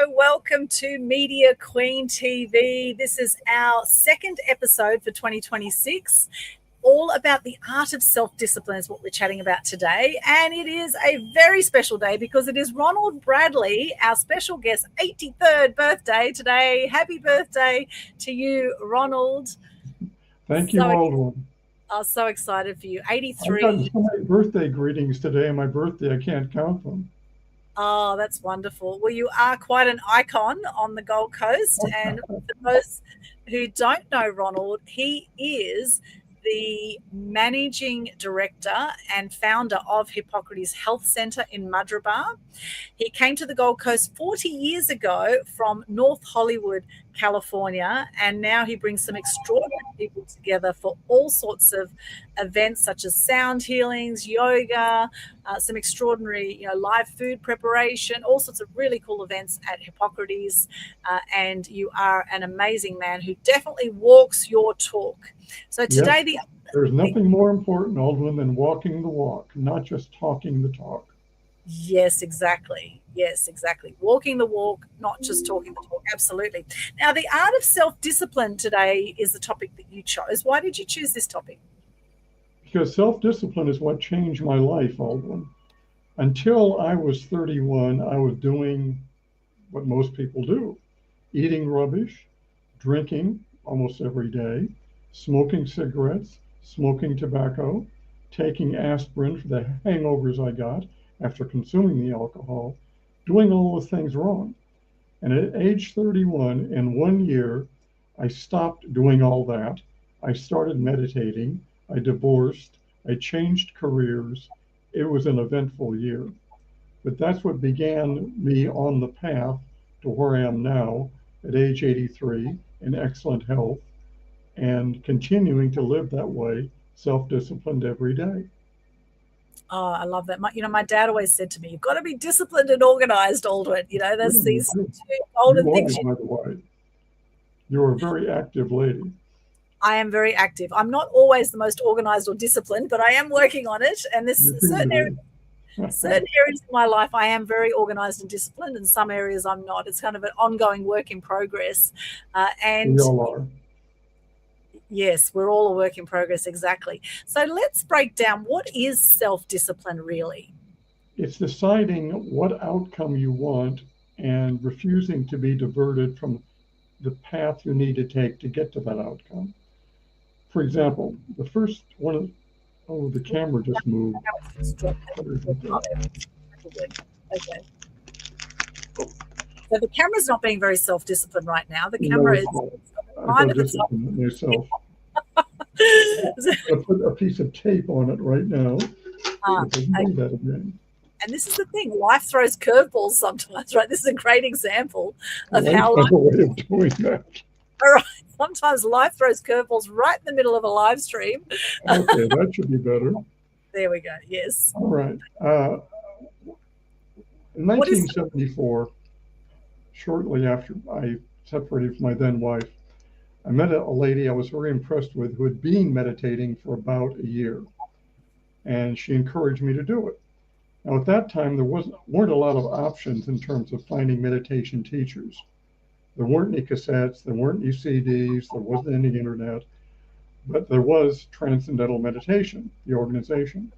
welcome to Media Queen TV. This is our second episode for 2026. All about the art of self-discipline is what we're chatting about today. And it is a very special day because it is Ronald Bradley, our special guest, 83rd birthday today. Happy birthday to you, Ronald. Thank you, Aldwyn. I'm so excited for you. 83. I've got so many birthday greetings today on my birthday, I can't count them. Oh, that's wonderful. Well, you are quite an icon on the Gold Coast. And for those who don't know Ronald, he is the managing director and founder of Hippocrates Health Centre in Madrabar. He came to the Gold Coast 40 years ago from North Hollywood, California, and now he brings some extraordinary people together for all sorts of events such as sound healings, yoga, some extraordinary, live food preparation, all sorts of really cool events at Hippocrates. And you are an amazing man who definitely walks your talk. So today, yes, there's nothing more important, Aldwyn, than walking the walk, not just talking the talk. Yes, exactly. Yes, exactly. Walking the walk, not just talking the talk. Absolutely. Now, the art of self-discipline today is the topic that you chose. Why did you choose this topic? Because self-discipline is what changed my life, Aldwyn. Until I was 31, I was doing what most people do: eating rubbish, drinking almost every day, smoking cigarettes, smoking tobacco, taking aspirin for the hangovers I got after consuming the alcohol, doing all the things wrong. And at age 31, in 1 year, I stopped doing all that. I started meditating. I divorced. I changed careers. It was an eventful year. But that's what began me on the path to where I am now at age 83 in excellent health and continuing to live that way, self-disciplined every day. Oh, I love that. My dad always said to me, you've got to be disciplined and organized, Aldwyn. There's these two golden things. By the way, you're a very active lady. I am very active. I'm not always the most organized or disciplined, but I am working on it. And there's certain areas of my life I am very organized and disciplined, and some areas I'm not. It's kind of an ongoing work in progress. And we all are. Yes, we're all a work in progress, exactly. So let's break down, what is self-discipline really? It's deciding what outcome you want and refusing to be diverted from the path you need to take to get to that outcome. For example, the first one of the camera just moved. Okay. So the camera's not being very self-disciplined right now. The camera is kind of myself. I put a piece of tape on it right now. That again. And this is the thing, life throws curveballs sometimes, right? This is a great example of how life way of doing that. All right. Sometimes life throws curveballs right in the middle of a live stream. Okay, that should be better. There we go. Yes. All right. In 1974, shortly after I separated from my then wife, I met a lady I was very impressed with who had been meditating for about a year, and she encouraged me to do it. Now, at that time, there weren't a lot of options in terms of finding meditation teachers. There weren't any cassettes, there weren't any CDs, there wasn't any internet, but there was Transcendental Meditation, the organization.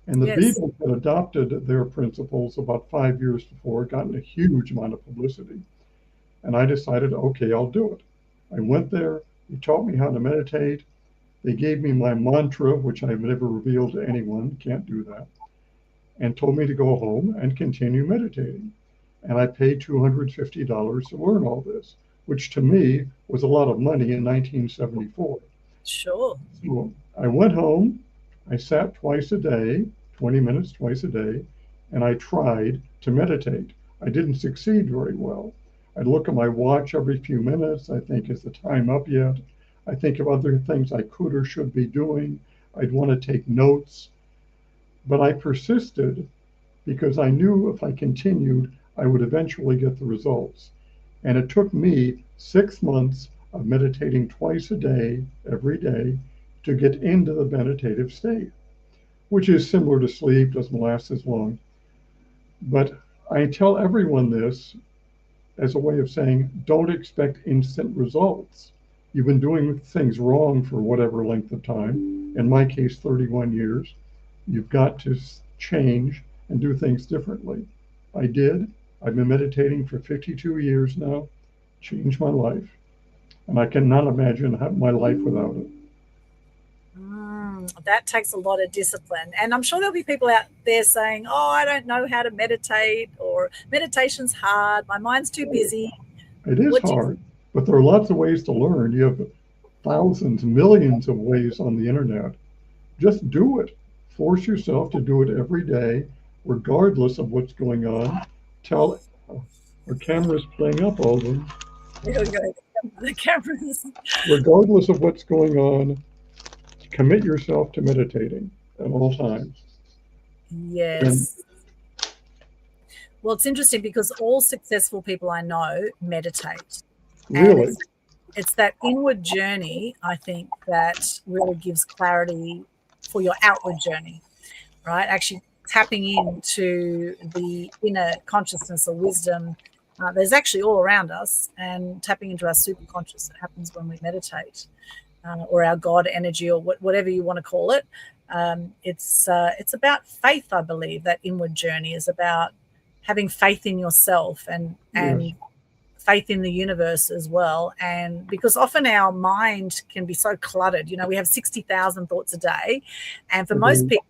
And the Beatles had adopted their principles about 5 years before, gotten a huge amount of publicity. And I decided, okay, I'll do it. I went there, they taught me how to meditate. They gave me my mantra, which I've never revealed to anyone, can't do that, and told me to go home and continue meditating. And I paid $250 to learn all this, which to me was a lot of money in 1974. Sure. So I went home, I sat twice a day, 20 minutes twice a day, and I tried to meditate. I didn't succeed very well. I'd look at my watch every few minutes. I think, is the time up yet? I think of other things I could or should be doing. I'd want to take notes. But I persisted because I knew if I continued, I would eventually get the results. And it took me 6 months of meditating twice a day, every day, to get into the meditative state, which is similar to sleep, doesn't last as long. But I tell everyone this, as a way of saying, don't expect instant results. You've been doing things wrong for whatever length of time. In my case, 31 years. You've got to change and do things differently. I did. I've been meditating for 52 years now, changed my life. And I cannot imagine my life without it. That takes a lot of discipline. And I'm sure there'll be people out there saying, oh, I don't know how to meditate, or meditation's hard. My mind's too busy. It is hard, but there are lots of ways to learn. You have thousands, millions of ways on the internet. Just do it. Force yourself to do it every day, regardless of what's going on. Tell our camera's playing up, Aldwyn. The cameras. Regardless of what's going on, commit yourself to meditating at all times. Yes. Well, it's interesting because all successful people I know meditate. Really? It's that inward journey, I think, that really gives clarity for your outward journey, right? Actually tapping into the inner consciousness or wisdom there's actually all around us, and tapping into our superconscious that happens when we meditate, or our God energy, or whatever you want to call it. It's about faith, I believe. That inward journey is about having faith in yourself and Yes. faith in the universe as well. And because often our mind can be so cluttered, we have 60,000 thoughts a day, and for most people,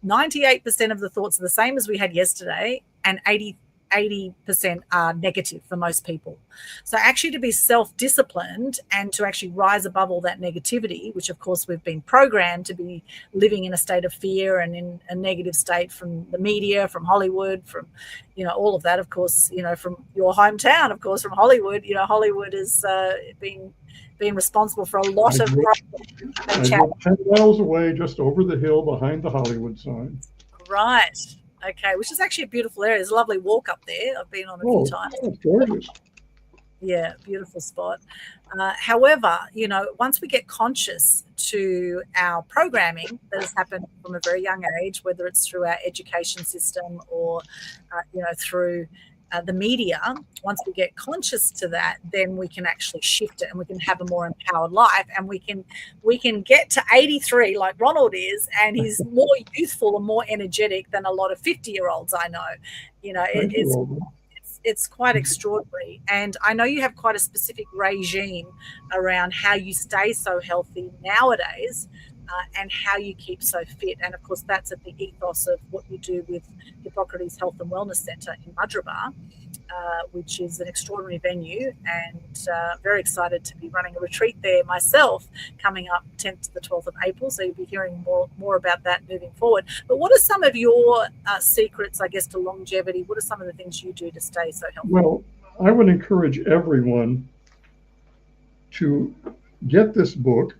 98% of the thoughts are the same as we had yesterday, and 80% are negative for most people. So actually to be self-disciplined and to actually rise above all that negativity, which of course we've been programmed to be living in a state of fear and in a negative state from the media, from Hollywood, from, all of that, of course, from your hometown, of course, from Hollywood. Hollywood has been responsible for a lot of problems. I live 10 miles away, just over the hill behind the Hollywood sign. Right. Okay, which is actually a beautiful area. There's a lovely walk up there. I've been on a few times. Oh, gorgeous. Yeah, beautiful spot. However, once we get conscious to our programming that has happened from a very young age, whether it's through our education system or, through the media, once we get conscious to that, then we can actually shift it and we can have a more empowered life, and we can get to 83 like Ronald is, and he's more youthful and more energetic than a lot of 50-year-olds I know. It's quite extraordinary. And I know you have quite a specific regime around how you stay so healthy nowadays, and how you keep so fit. And of course, that's at the ethos of what you do with Hippocrates Health and Wellness Centre in Madrabar, which is an extraordinary venue, and very excited to be running a retreat there myself coming up 10th to the 12th of April. So you'll be hearing more about that moving forward. But what are some of your secrets, I guess, to longevity? What are some of the things you do to stay so healthy? Well, I would encourage everyone to get this book,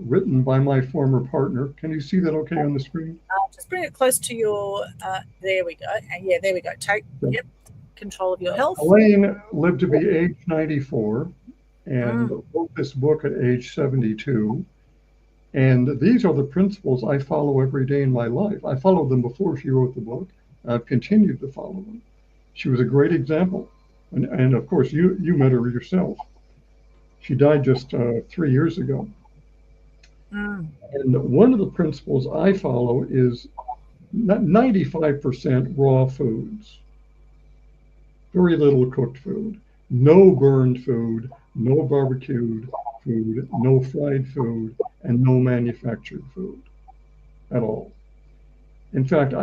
written by my former partner. Can you see that okay on the screen? Just bring it close to your, there we go. And yeah, there we go. Take control of your health. Elaine lived to be age 94 and wrote this book at age 72. And these are the principles I follow every day in my life. I followed them before she wrote the book. I've continued to follow them. She was a great example. And of course, you met her yourself. She died just 3 years ago. And one of the principles I follow is 95% raw foods, very little cooked food, no burned food, no barbecued food, no fried food, and no manufactured food at all. In fact,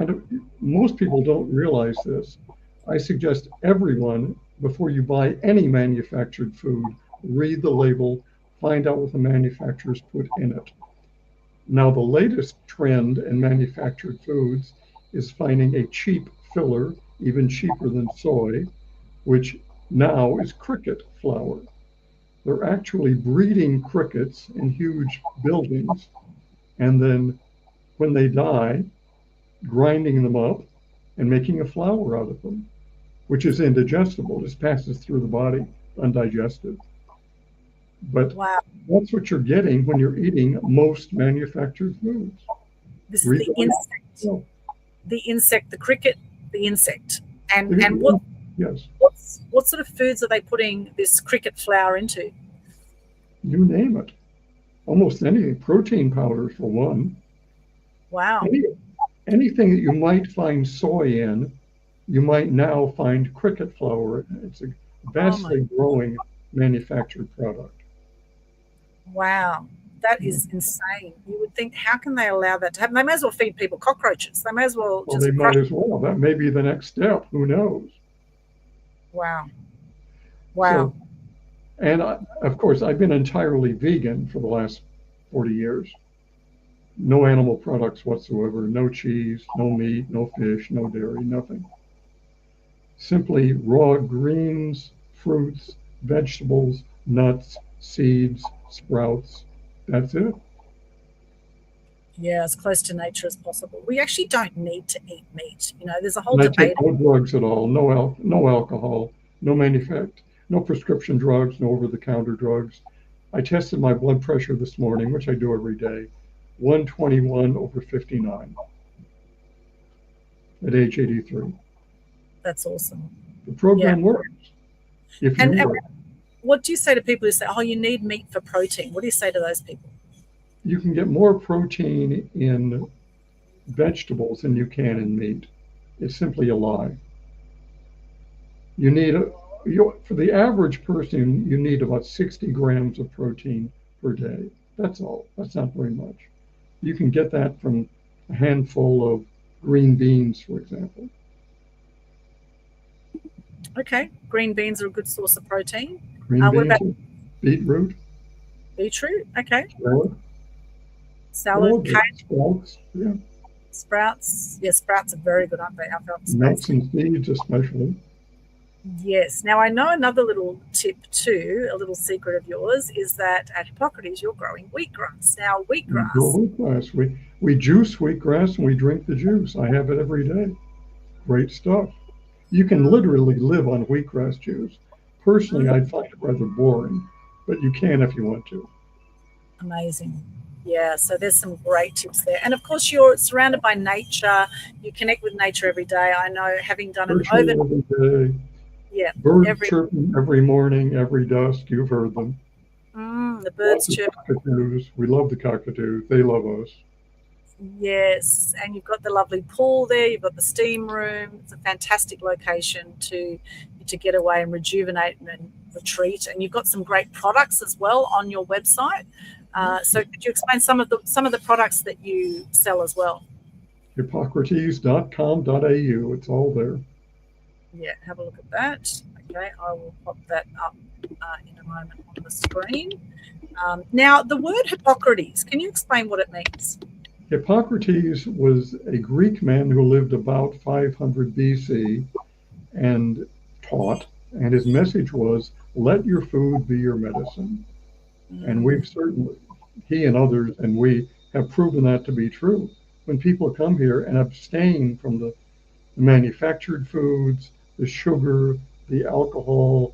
most people don't realize this. I suggest everyone, before you buy any manufactured food, read the label, find out what the manufacturers put in it. Now, the latest trend in manufactured foods is finding a cheap filler, even cheaper than soy, which now is cricket flour. They're actually breeding crickets in huge buildings, and then when they die, grinding them up and making a flour out of them, which is indigestible. It passes through the body undigested. But that's what you're getting when you're eating most manufactured foods. This is the insect, the cricket, the insect. And what Yes. What sort of foods are they putting this cricket flour into? You name it. Almost anything. Protein powders for one. Wow. Anything that you might find soy in, you might now find cricket flour. It's a vastly growing manufactured product. Wow. That is insane. You would think, how can they allow that to happen? They may as well feed people cockroaches. They may as well just. They might as well. That may be the next step. Who knows? Wow. Wow. So, and of course, I've been entirely vegan for the last 40 years. No animal products whatsoever, no cheese, no meat, no fish, no dairy, nothing. Simply raw greens, fruits, vegetables, nuts, seeds, sprouts. That's it. Yeah, as close to nature as possible. We actually don't need to eat meat. There's a whole And I debate. take no drugs at all, no alcohol, no prescription drugs, no over-the-counter drugs. I tested my blood pressure this morning, which I do every day, 121/59 at age 83. That's awesome. The program works. And what do you say to people who say, oh, you need meat for protein? What do you say to those people? You can get more protein in vegetables than you can in meat. It's simply a lie. You need, for the average person, you need about 60 grams of protein per day. That's all. That's not very much. You can get that from a handful of green beans, for example. Okay, green beans are a good source of protein. Green beans, what about beetroot? Beetroot, okay. Salad, kale, sprouts, yeah. Sprouts, yeah, sprouts are very good, aren't they? Nuts and seeds, especially. Yes. Now, I know another little tip too, a little secret of yours, is that at Hippocrates you're growing wheatgrass. Now, wheatgrass. We grow wheatgrass. We juice wheatgrass and we drink the juice. I have it every day. Great stuff. You can literally live on wheatgrass juice. Personally, I'd find it rather boring, but you can if you want to. Amazing. Yeah, so there's some great tips there. And of course, you're surrounded by nature. You connect with nature every day. I know, having done an every day. Yeah. Birds chirping every morning, every dusk. You've heard them. The birds chirp. Cockatoos. We love the cockatoos. They love us. Yes, and you've got the lovely pool there. You've got the steam room. It's a fantastic location to get away and rejuvenate and retreat. And you've got some great products as well on your website. So could you explain some of the products that you sell as well? Hippocrates.com.au. It's all there. Yeah, have a look at that. Okay, I will pop that up in a moment on the screen. Now, the word Hippocrates, can you explain what it means? Hippocrates was a Greek man who lived about 500 BC and taught, and his message was, let your food be your medicine. And we've certainly, he and others, and we have proven that to be true. When people come here and abstain from the manufactured foods, the sugar, the alcohol,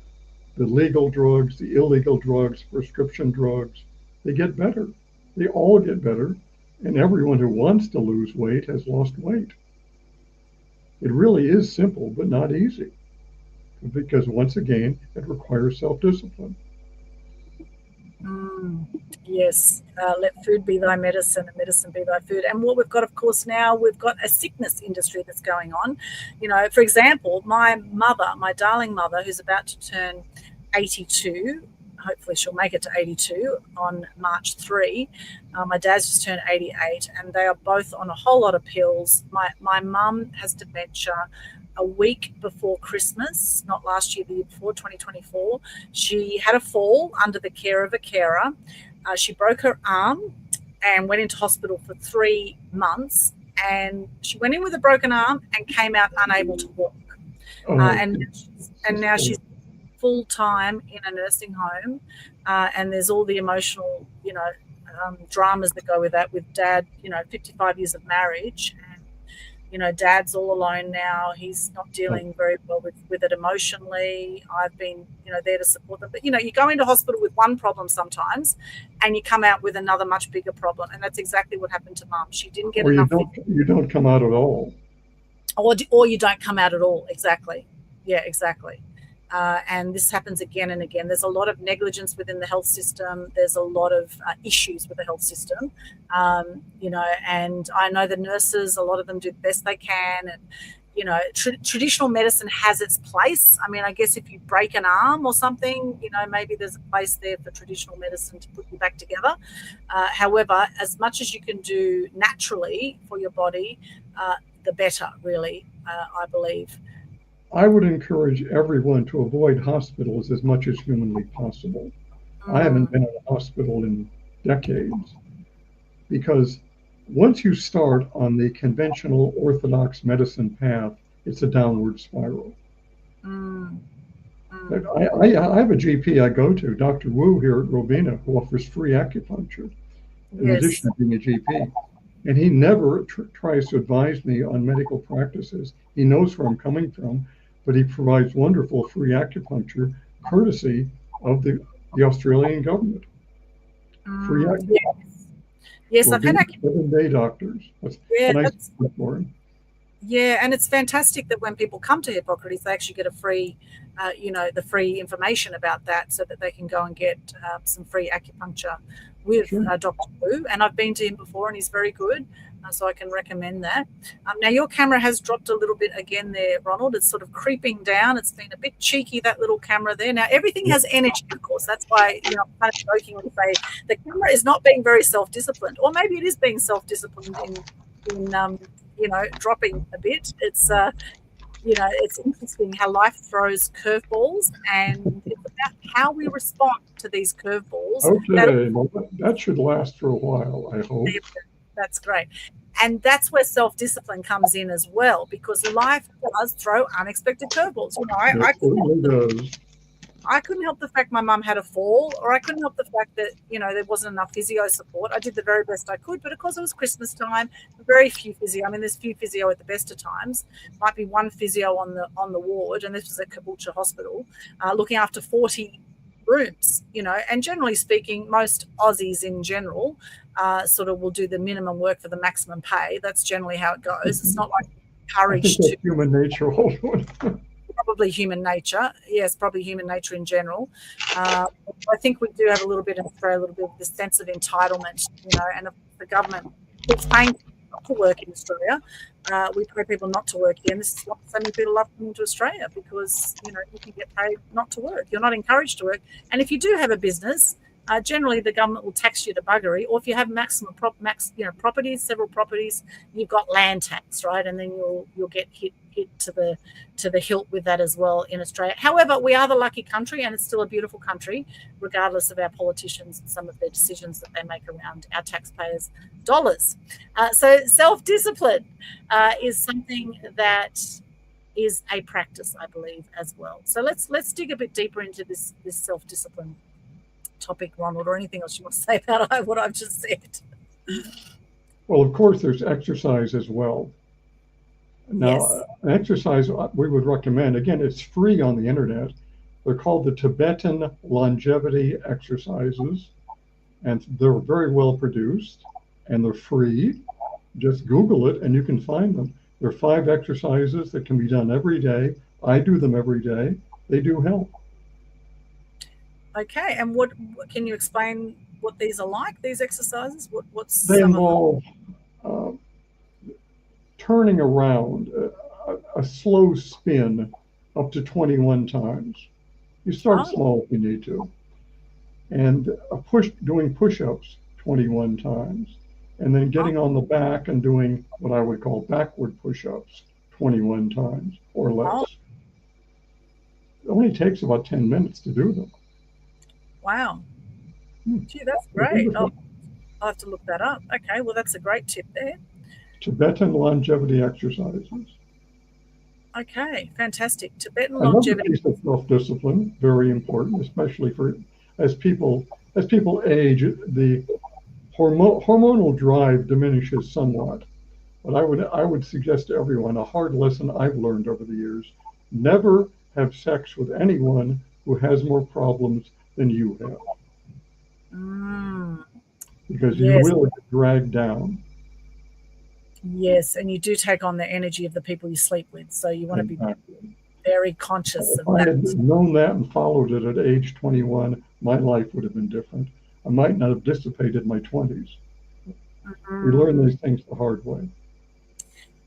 the legal drugs, the illegal drugs, prescription drugs, they get better. They all get better. And everyone who wants to lose weight has lost weight. It really is simple, but not easy. Because once again, it requires self-discipline. Yes, let food be thy medicine and medicine be thy food. And what we've got, of course, now we've got a sickness industry that's going on. For example, my mother, my darling mother, who's about to turn 82, hopefully she'll make it to 82 on March 3. My dad's just turned 88, and they are both on a whole lot of pills. My mum has dementia. A week before Christmas, not last year, the year before, 2024, she had a fall under the care of a carer. She broke her arm and went into hospital for 3 months. And she went in with a broken arm and came out unable to walk. And now she's full-time in a nursing home. And there's all the emotional, dramas that go with that, with dad, 55 years of marriage. Dad's all alone now. He's not dealing very well with it emotionally. I've been, there to support them. But, you go into hospital with one problem sometimes and you come out with another much bigger problem. And that's exactly what happened to Mum. She didn't get enough. You don't come out at all. Or you don't come out at all, exactly. Yeah, exactly. And this happens again and again. There's a lot of negligence within the health system. There's a lot of issues with the health system, and I know the nurses, a lot of them do the best they can. And, traditional medicine has its place. I mean, I guess if you break an arm or something, maybe there's a place there for traditional medicine to put you back together. However, as much as you can do naturally for your body, the better, really, I believe. I would encourage everyone to avoid hospitals as much as humanly possible. I haven't been in a hospital in decades because once you start on the conventional orthodox medicine path, it's a downward spiral. I have a GP I go to, Dr. Wu here at Robina, who offers free acupuncture in addition to being a GP. And he never tries to advise me on medical practices. He knows where I'm coming from, but he provides wonderful free acupuncture courtesy of the Australian government. Free acupuncture. Yes, I've had 7-day doctors. That's a nice for him. Yeah, and it's fantastic that when people come to Hippocrates, they actually get a free, the free information about that so that they can go and get some free acupuncture with Dr. Wu. And I've been to him before and he's very good, so I can recommend that. Now, your camera has dropped a little bit again there, Ronald. It's sort of creeping down. It's been a bit cheeky, that little camera there. Now, everything has energy, of course. That's why, I'm kind of joking to say the camera is not being very self-disciplined, or maybe it is being self-disciplined in dropping a bit. It's it's interesting how life throws curveballs, and it's about how we respond to these curveballs. Okay, that should last for a while, I hope. That's great. And that's where self-discipline comes in as well, because life does throw unexpected curveballs. I couldn't help the fact my mum had a fall, or I couldn't help the fact that, there wasn't enough physio support. I did the very best I could, but of course it was Christmas time, very few physio. I mean, there's few physio at the best of times. Might be one physio on the ward, and this was at Caboolture Hospital, looking after 40 rooms, and generally speaking, most Aussies in general sort of will do the minimum work for the maximum pay. That's generally how it goes. It's not like encouraged to. Human nature. Probably human nature. Yes, probably human nature in general. I think we do have a little bit in Australia, a little bit of this sense of entitlement, and the government keeps paying people not to work in Australia. We pay people not to work here, and this is why so many people love coming to Australia, because, you can get paid not to work. You're not encouraged to work. And if you do have a business, generally the government will tax you to buggery, or if you have properties, several properties, you've got land tax, right? And then you'll get hit to the hilt with that as well in Australia. However, we are the lucky country, and it's still a beautiful country, regardless of our politicians and some of their decisions that they make around our taxpayers' dollars. So self-discipline is something that is a practice, I believe, as well. So let's dig a bit deeper into this self-discipline topic, Ronald, or anything else you want to say about what I've just said. Well, of course, there's exercise as well. Now, exercise we would recommend, again, it's free on the internet. They're called the Tibetan longevity exercises, and they're very well produced, and they're free. Just Google it and you can find them. There are 5 exercises that can be done every day. I do them every day. They do help. Okay, and what can you explain what these are like, these exercises? They involve turning around a slow spin up to 21 times. You start small if you need to. And doing push-ups 21 times. And then getting on the back and doing what I would call backward push-ups 21 times or less. It only takes about 10 minutes to do them. Wow. Gee, that's great. I'll have to look that up. Okay, well, that's a great tip there. Tibetan longevity exercises. Okay, fantastic. Tibetan longevity. Another piece of self-discipline, very important, especially as people age, the hormonal drive diminishes somewhat. But I would suggest to everyone a hard lesson I've learned over the years: never have sex with anyone who has more problems than you have. Because you will get dragged down. Yes, and you do take on the energy of the people you sleep with. So you want to be very conscious If of I that. had known that and followed it at age 21, my life would have been different. I might not have dissipated my 20s. We learn these things the hard way.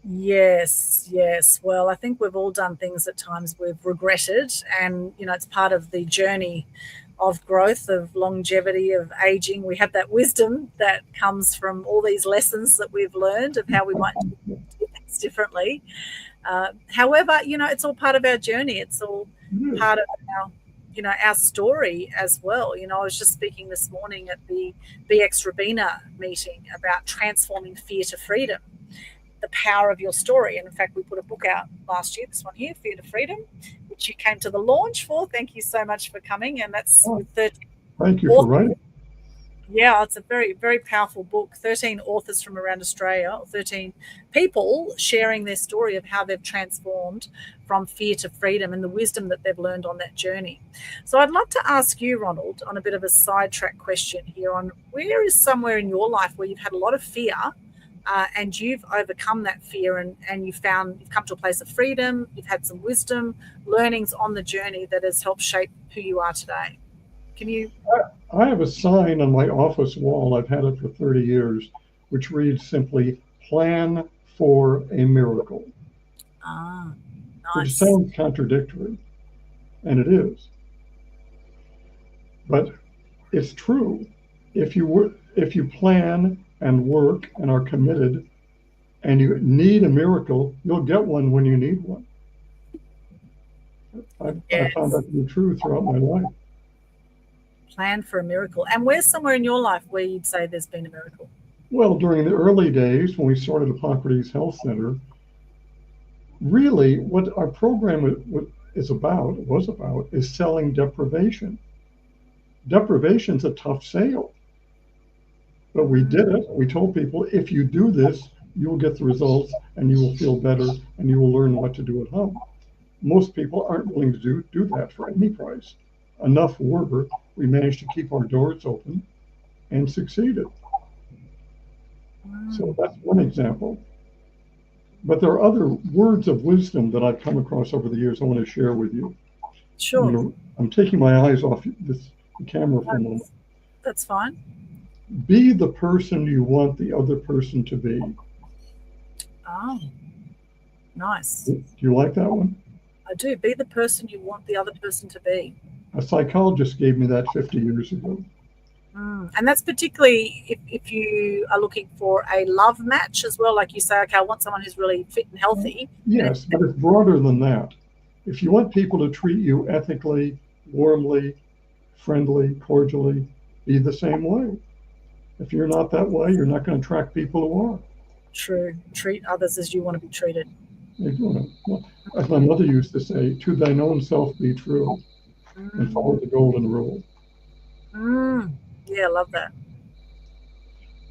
Yes, yes. Well, I think we've all done things at times we've regretted, and it's part of the journey of growth, of longevity, of aging. We have that wisdom that comes from all these lessons that we've learned of how we might do things differently. However, it's all part of our journey. It's all part of our story as well. I was just speaking this morning at the BX Rabina meeting about transforming fear to freedom, the power of your story. And in fact, we put a book out last year, this one here, Fear to Freedom, which you came to the launch for. Thank you so much for coming. And that's with 13 Thank you for writing. Yeah, it's a very, very powerful book. 13 authors from around Australia, 13 people sharing their story of how they've transformed from fear to freedom and the wisdom that they've learned on that journey. So I'd love to ask you, Ronald, on a bit of a sidetrack question here on where is somewhere in your life where you've had a lot of fear and you've overcome that fear and you've come to a place of freedom, you've had some wisdom, learnings on the journey that has helped shape who you are today. Can you? I have a sign on my office wall, I've had it for 30 years, which reads simply, "Plan for a miracle." Nice. Which sounds contradictory, and it is. But it's true. If you plan and work and are committed and you need a miracle, you'll get one when you need one. I found that to be true throughout my life. Plan for a miracle. And where's somewhere in your life where you'd say there's been a miracle? Well, during the early days when we started Hippocrates Health Center, really what our program was about is selling deprivation. Deprivation's a tough sale. But we did it. We told people, if you do this, you will get the results and you will feel better and you will learn what to do at home. Most people aren't willing to do that for any price. Enough were, we managed to keep our doors open and succeeded. So that's one example. But there are other words of wisdom that I've come across over the years I want to share with you. Sure. I'm taking my eyes off the camera for a moment. That's fine. Be the person you want the other person to be. Oh, nice. Do you like that one? I do. Be the person you want the other person to be. A psychologist gave me that 50 years ago. And that's particularly if you are looking for a love match as well. Like you say, okay, I want someone who's really fit and healthy. Yes, but it's broader than that. If you want people to treat you ethically, warmly, friendly, cordially, be the same way. If you're not that way, you're not going to attract people who are. True. Treat others as you want to be treated. Well, as my mother used to say, to thine own self be true, and follow the golden rule. Yeah, I love that.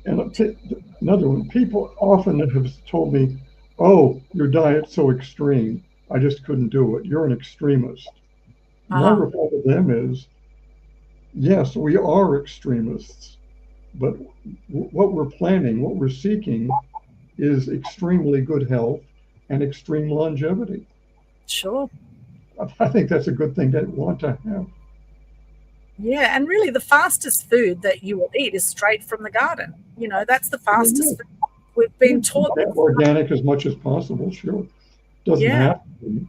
And another one, people often have told me, oh, your diet's so extreme, I just couldn't do it. You're an extremist. My reply to them is, yes, we are extremists, but what we're planning, what we're seeking is extremely good health and extreme longevity. Sure. I think that's a good thing to want to have. Yeah, and really the fastest food that you will eat is straight from the garden. That's the fastest food. We've been taught organic as much as possible, sure. Doesn't have to be.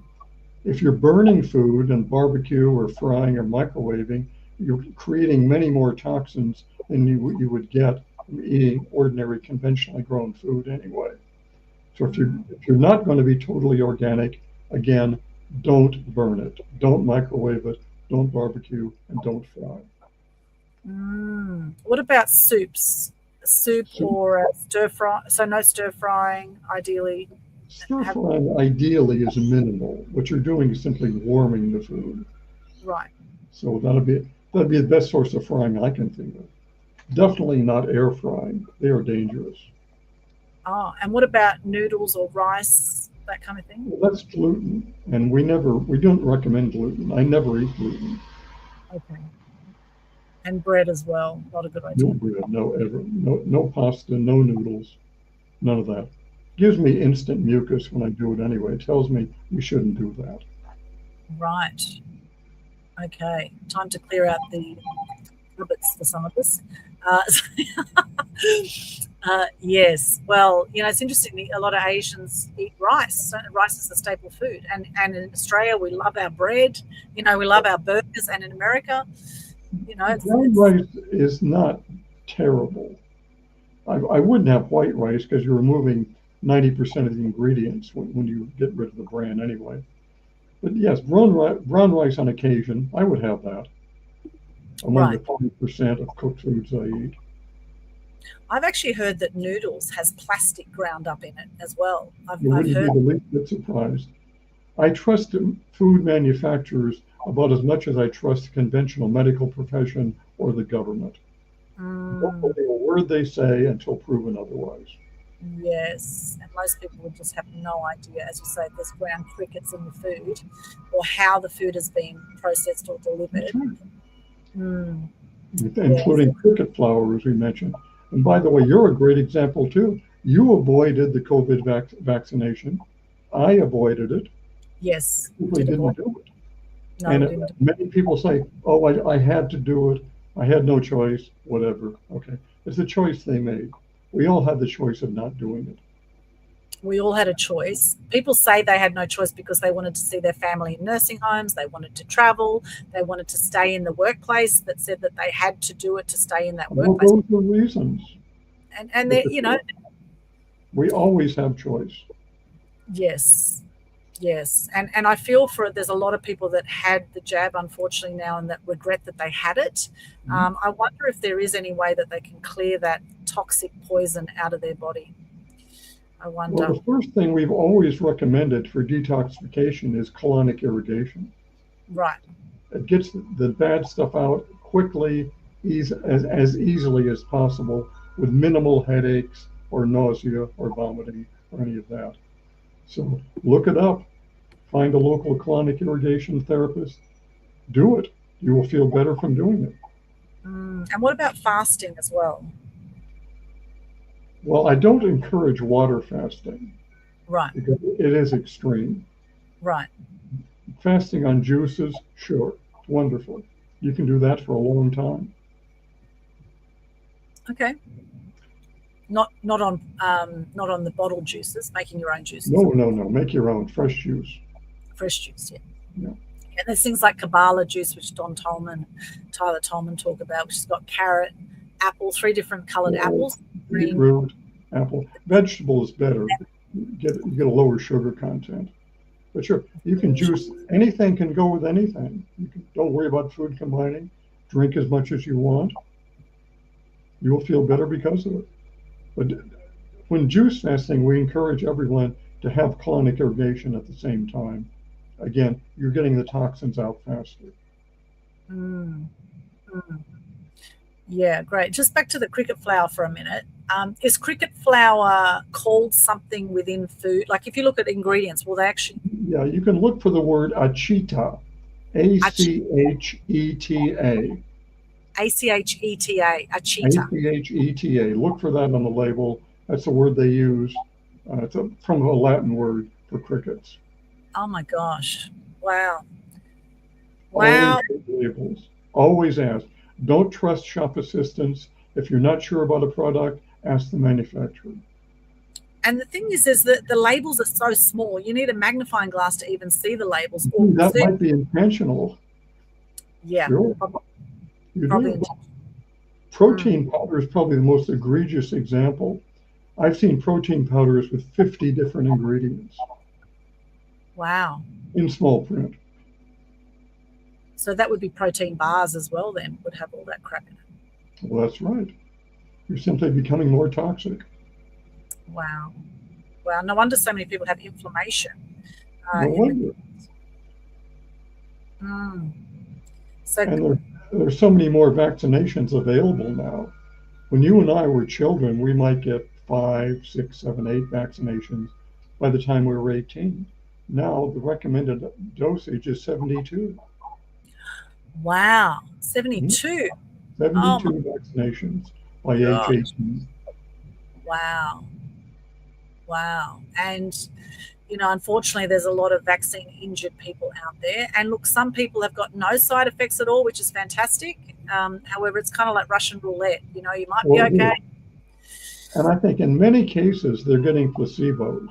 If you're burning food and barbecue or frying or microwaving, you're creating many more toxins than you would get from eating ordinary conventionally grown food anyway. So if you're not going to be totally organic, again, don't burn it, don't microwave it, don't barbecue, and don't fry. What about soups? Soup or stir fry? So no stir frying, ideally. Stir frying ideally is minimal. What you're doing is simply warming the food. Right. So that'd be the best source of frying I can think of. Definitely not air frying. They are dangerous. Oh, and what about noodles or rice, that kind of thing? Well, that's gluten, and we don't recommend gluten. I never eat gluten. Okay. And bread as well. Not a good idea. No bread, no pasta, no noodles, none of that. Gives me instant mucus when I do it anyway. It tells me you shouldn't do that. Right. Okay. Time to clear out the cupboards for some of us. Yes. Well, it's interesting. A lot of Asians eat rice. Rice is a staple food, and in Australia we love our bread. We love our burgers, and in America, Brown rice is not terrible. I wouldn't have white rice because you're removing 90% of the ingredients when you get rid of the bran anyway. But yes, brown rice on occasion, I would have that among the 40% of cooked foods I eat. I've actually heard that noodles has plastic ground up in it as well. You wouldn't be the least bit surprised. I trust food manufacturers about as much as I trust the conventional medical profession or the government. Don't believe a word they say until proven otherwise. Yes, and most people would just have no idea, as you say, if there's ground crickets in the food or how the food has been processed or delivered. Including cricket flour, as we mentioned. And by the way, you're a great example too. You avoided the COVID vaccination. I avoided it. Yes. We didn't do it. No, and many people say, oh, I had to do it. I had no choice, whatever. Okay. It's a choice they made. We all had the choice of not doing it. We all had a choice. People say they had no choice because they wanted to see their family in nursing homes. They wanted to travel. They wanted to stay in the workplace that said that they had to do it to stay in that workplace. Those are reasons. And they, we always have choice. Yes. Yes. And I feel there's a lot of people that had the jab, unfortunately, now and that regret that they had it. I wonder if there is any way that they can clear that toxic poison out of their body. I wonder. Well, the first thing we've always recommended for detoxification is colonic irrigation. Right. It gets the bad stuff out quickly, as easily as possible, with minimal headaches or nausea or vomiting or any of that. So look it up. Find a local colonic irrigation therapist. Do it. You will feel better from doing it. And what about fasting as well? Well, I don't encourage water fasting. Right. Because it is extreme. Right. Fasting on juices, sure, wonderful. You can do that for a long time. Okay. Not on the bottled juices, making your own juices. No. Make your own fresh juice. Fresh juice, yeah. And there's things like Kabbalah juice, which Tyler Tolman talk about, which has got carrot, apple, 3 different colored apples. Beetroot, apple. Vegetable is better. You get a lower sugar content. But sure, you can juice. Anything can go with anything. Don't worry about food combining. Drink as much as you want. You will feel better because of it. But when juice fasting, we encourage everyone to have colonic irrigation at the same time. Again, you're getting the toxins out faster. Yeah, great. Just back to the cricket flour for a minute. Is cricket flour called something within food? Like if you look at ingredients, will they actually? Yeah, you can look for the word acheta, A-C-H-E-T-A. A-C-H-E-T-A, acheta. A-C-H-E-T-A. Look for that on the label. That's the word they use. It's from a Latin word for crickets. Oh my gosh. Wow. Always labels. Always ask. Don't trust shop assistants. If you're not sure about a product, ask the manufacturer. And the thing is that the labels are so small. You need a magnifying glass to even see the labels. That might be intentional. Yeah. Sure. Probably. Protein powder is probably the most egregious example. I've seen protein powders with 50 different ingredients. Wow. In small print. So that would be protein bars as well then, would have all that crap in it. Well, that's right. You're simply becoming more toxic. Wow. Wow. No wonder so many people have inflammation. No wonder. So, and there's so many more vaccinations available now. When you and I were children, we might get 5, 6, 7, 8 vaccinations by the time we were 18. Now the recommended dosage is 72. Wow, 72. 72 vaccinations by age 18. Wow. And unfortunately, there's a lot of vaccine injured people out there. And look, some people have got no side effects at all, which is fantastic. However, it's kind of like Russian roulette. You might be okay. And I think in many cases, they're getting placebos,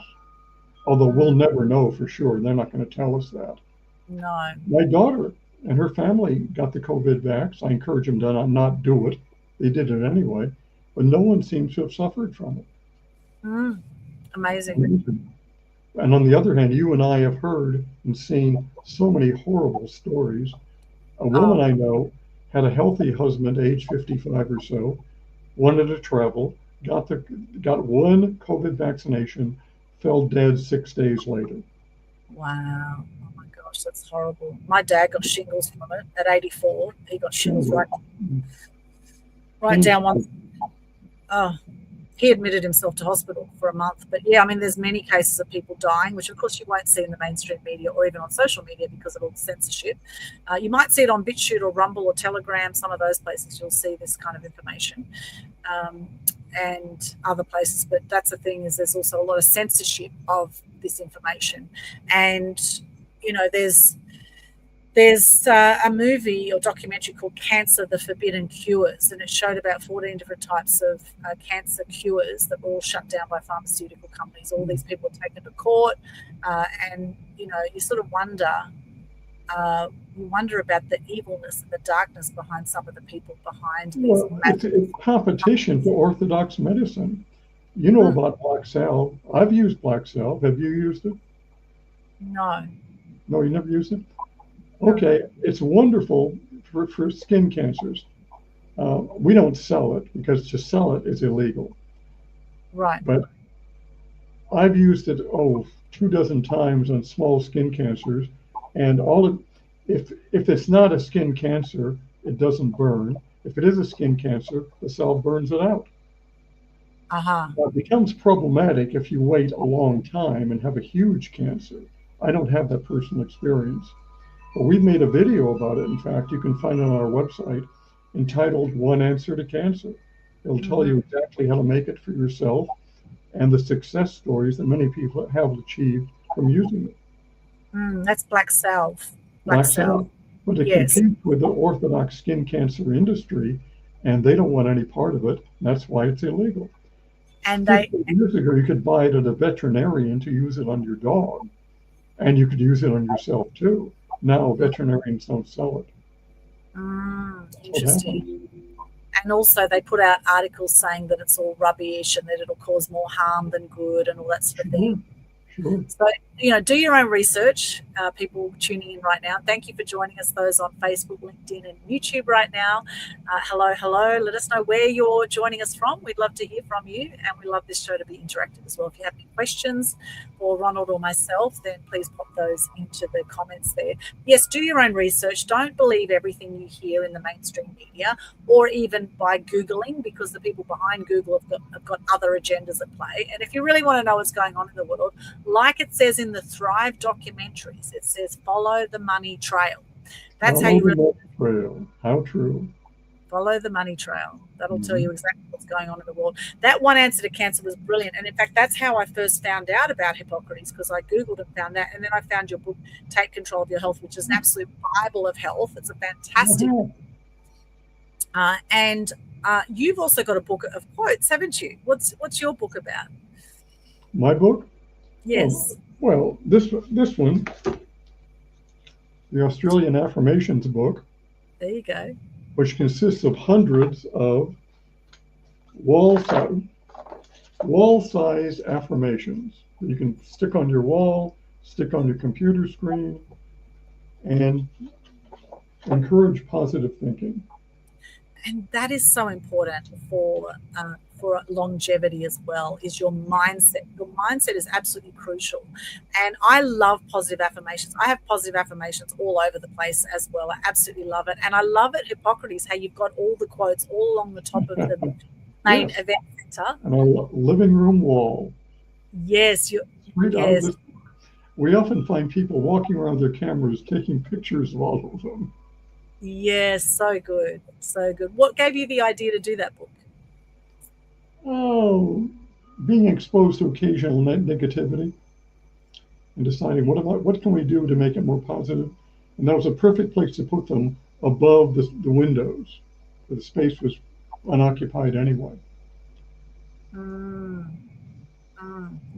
although we'll never know for sure. They're not going to tell us that. No. My daughter and her family got the COVID vax. I encourage them to not do it. They did it anyway, but no one seems to have suffered from it. Amazing. And on the other hand, you and I have heard and seen so many horrible stories. A woman I know had a healthy husband, age 55 or so, wanted to travel, got one COVID vaccination, fell dead 6 days later. Wow. Oh my gosh, that's horrible. My dad got shingles from it at 84. He got shingles right down one. He admitted himself to hospital for a month. But yeah, I mean, there's many cases of people dying, which of course you won't see in the mainstream media or even on social media because of all the censorship. You might see it on BitChute or Rumble or Telegram, some of those places you'll see this kind of information, and other places. But that's the thing, is there's also a lot of censorship of this information. And, there's a movie or documentary called Cancer, the Forbidden Cures, and it showed about 14 different types of cancer cures that were all shut down by pharmaceutical companies. All these people were taken to court, and, you sort of wonder about the evilness and the darkness behind some of the people behind these. Well, it's competition for orthodox medicine. You know about black salve. I've used black salve. Have you used it? No. No, you never used it? Okay, it's wonderful for skin cancers. We don't sell it because to sell it is illegal. Right. But I've used it 24 times on small skin cancers, and if it's not a skin cancer, it doesn't burn. If it is a skin cancer, the salve burns it out. It becomes problematic if you wait a long time and have a huge cancer. I don't have that personal experience. But we've made a video about it. In fact, you can find it on our website entitled One Answer to Cancer. It'll tell you exactly how to make it for yourself and the success stories that many people have achieved from using it. That's black salve. Black salve. But it competes with the orthodox skin cancer industry, and they don't want any part of it. That's why it's illegal. And 50 years ago, you could buy it at a veterinarian to use it on your dog, and you could use it on yourself too. Now veterinarians don't sell it. Interesting. And also they put out articles saying that it's all rubbish and that it'll cause more harm than good and all that sort of thing. Sure. So, do your own research, people tuning in right now. Thank you for joining us, those on Facebook, LinkedIn, and YouTube right now. Hello. Let us know where you're joining us from. We'd love to hear from you, and we love this show to be interactive as well. If you have any questions for Ronald or myself, then please pop those into the comments there. Yes, do your own research. Don't believe everything you hear in the mainstream media or even by Googling, because the people behind Google have got other agendas at play. And if you really want to know what's going on in the world, like it says in the Thrive documentaries, it says follow the money trail. That's how you really how true. Follow the money trail. That'll tell you exactly what's going on in the world. That One Answer to Cancer was brilliant. And in fact, that's how I first found out about Hippocrates, because I Googled and found that. And then I found your book, Take Control of Your Health, which is an absolute Bible of health. It's a fantastic book. And you've also got a book of quotes, haven't you? What's your book about? My book? Yes. Well, this one, the Australian Affirmations book. There you go. Which consists of hundreds of wall-size affirmations that you can stick on your wall, stick on your computer screen, and encourage positive thinking. And that is so important for longevity as well, is your mindset. Your mindset is absolutely crucial. And I love positive affirmations. I have positive affirmations all over the place as well. I absolutely love it. And I love it, Hippocrates, how you've got all the quotes all along the top of the main event center. And a living room wall. Yes. We often find people walking around their cameras taking pictures of all of them. Yes, so good. So good. What gave you the idea to do that book? Oh, being exposed to occasional negativity. and deciding what can we do to make it more positive. And that was a perfect place to put them above the windows. The space was unoccupied anyway.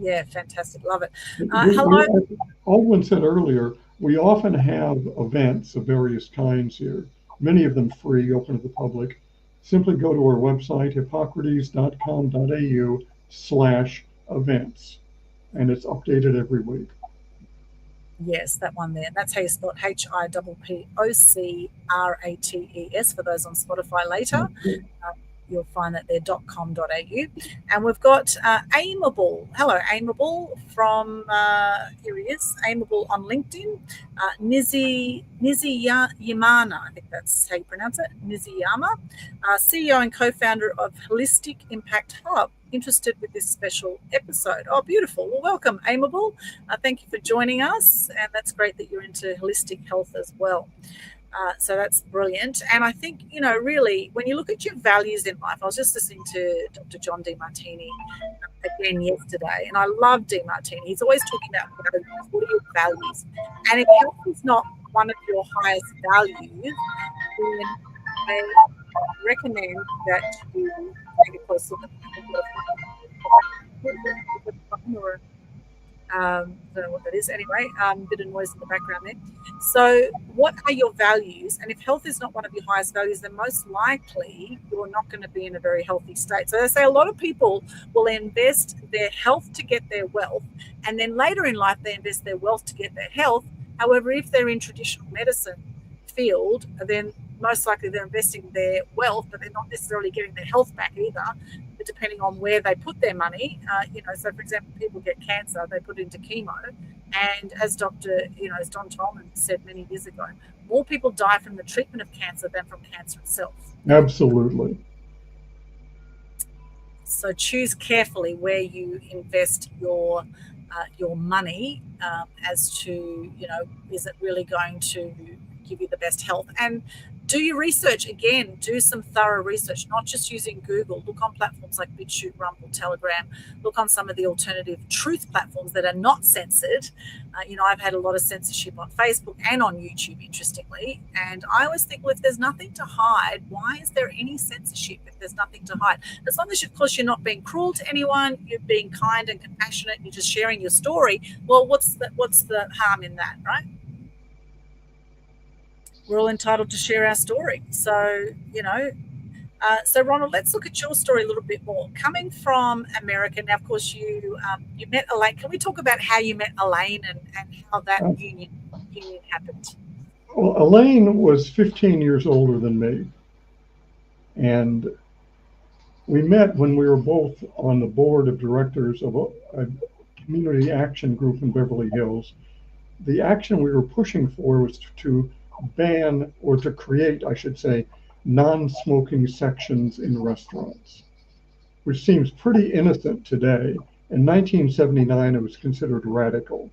Yeah, fantastic. Love it. Hello. Aldwyn said earlier, we often have events of various kinds here, many of them free, open to the public. Simply go to our website, hippocrates.com.au/events, and it's updated every week. Yes, that one there. That's how you spell it, HIPPOCRATES for those on Spotify later. You'll find that they're .com.au. And we've got Aimable. Hello, Aimable from, here he is, Aimable on LinkedIn. Niziyamana, I think that's how you pronounce it, Niziyama, CEO and co-founder of Holistic Impact Hub. Interested with this special episode. Oh, beautiful. Well, welcome, Aimable. Thank you for joining us. And that's great that you're into holistic health as well. So that's brilliant. And I think, really, when you look at your values in life, I was just listening to Dr. John Demartini again yesterday, and I love Demartini. He's always talking about values. What are your values? And if health is not one of your highest values, then I recommend that you take a close look at I don't know what that is. Anyway, a bit of noise in the background there. So what are your values? And if health is not one of your highest values, then most likely you're not going to be in a very healthy state. So they say a lot of people will invest their health to get their wealth, and then later in life they invest their wealth to get their health. However, if they're in traditional medicine field, then most likely they're investing their wealth, but they're not necessarily getting their health back either, depending on where they put their money. So for example, people get cancer, they put it into chemo. And as Don Tolman said many years ago, more people die from the treatment of cancer than from cancer itself. Absolutely. So choose carefully where you invest your money as to, is it really going to give you the best health? And do your research. Again, do some thorough research, not just using Google. Look on platforms like BitChute, Rumble, Telegram. Look on some of the alternative truth platforms that are not censored. I've had a lot of censorship on Facebook and on YouTube, interestingly. And I always think, well, if there's nothing to hide, why is there any censorship if there's nothing to hide? As long as, of course, you're not being cruel to anyone, you're being kind and compassionate, and you're just sharing your story, well, what's the harm in that, right? We're all entitled to share our story. So, so Ronald, let's look at your story a little bit more. Coming from America, now, of course, you met Elaine. Can we talk about how you met Elaine and how that union happened? Well, Elaine was 15 years older than me. And we met when we were both on the board of directors of a community action group in Beverly Hills. The action we were pushing for was to ban, or to create, I should say, non-smoking sections in restaurants, which seems pretty innocent today. In 1979, it was considered radical.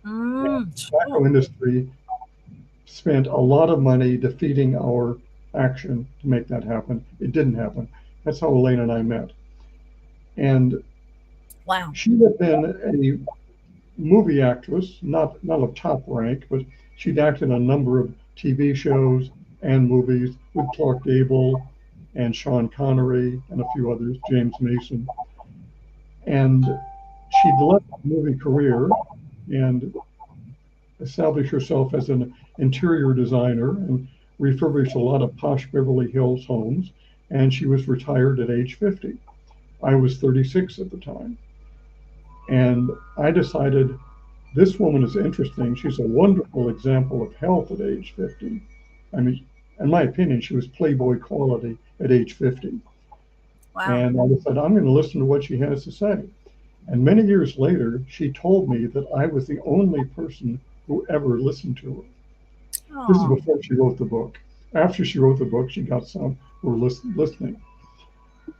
The tobacco industry spent a lot of money defeating our action to make that happen. It didn't happen. That's how Elaine and I met. And wow, she had been a movie actress, not of top rank, but she'd acted on a number of TV shows and movies with Clark Gable and Sean Connery and a few others, James Mason. And she'd left the movie career and established herself as an interior designer and refurbished a lot of posh Beverly Hills homes. And she was retired at age 50. I was 36 at the time. And I decided, this woman is interesting. She's a wonderful example of health at age 50. I mean, in my opinion, she was Playboy quality at age 50. Wow. And I decided, I'm going to listen to what she has to say. And many years later, she told me that I was the only person who ever listened to her. Aww. This is before she wrote the book. After she wrote the book, she got some who were listening.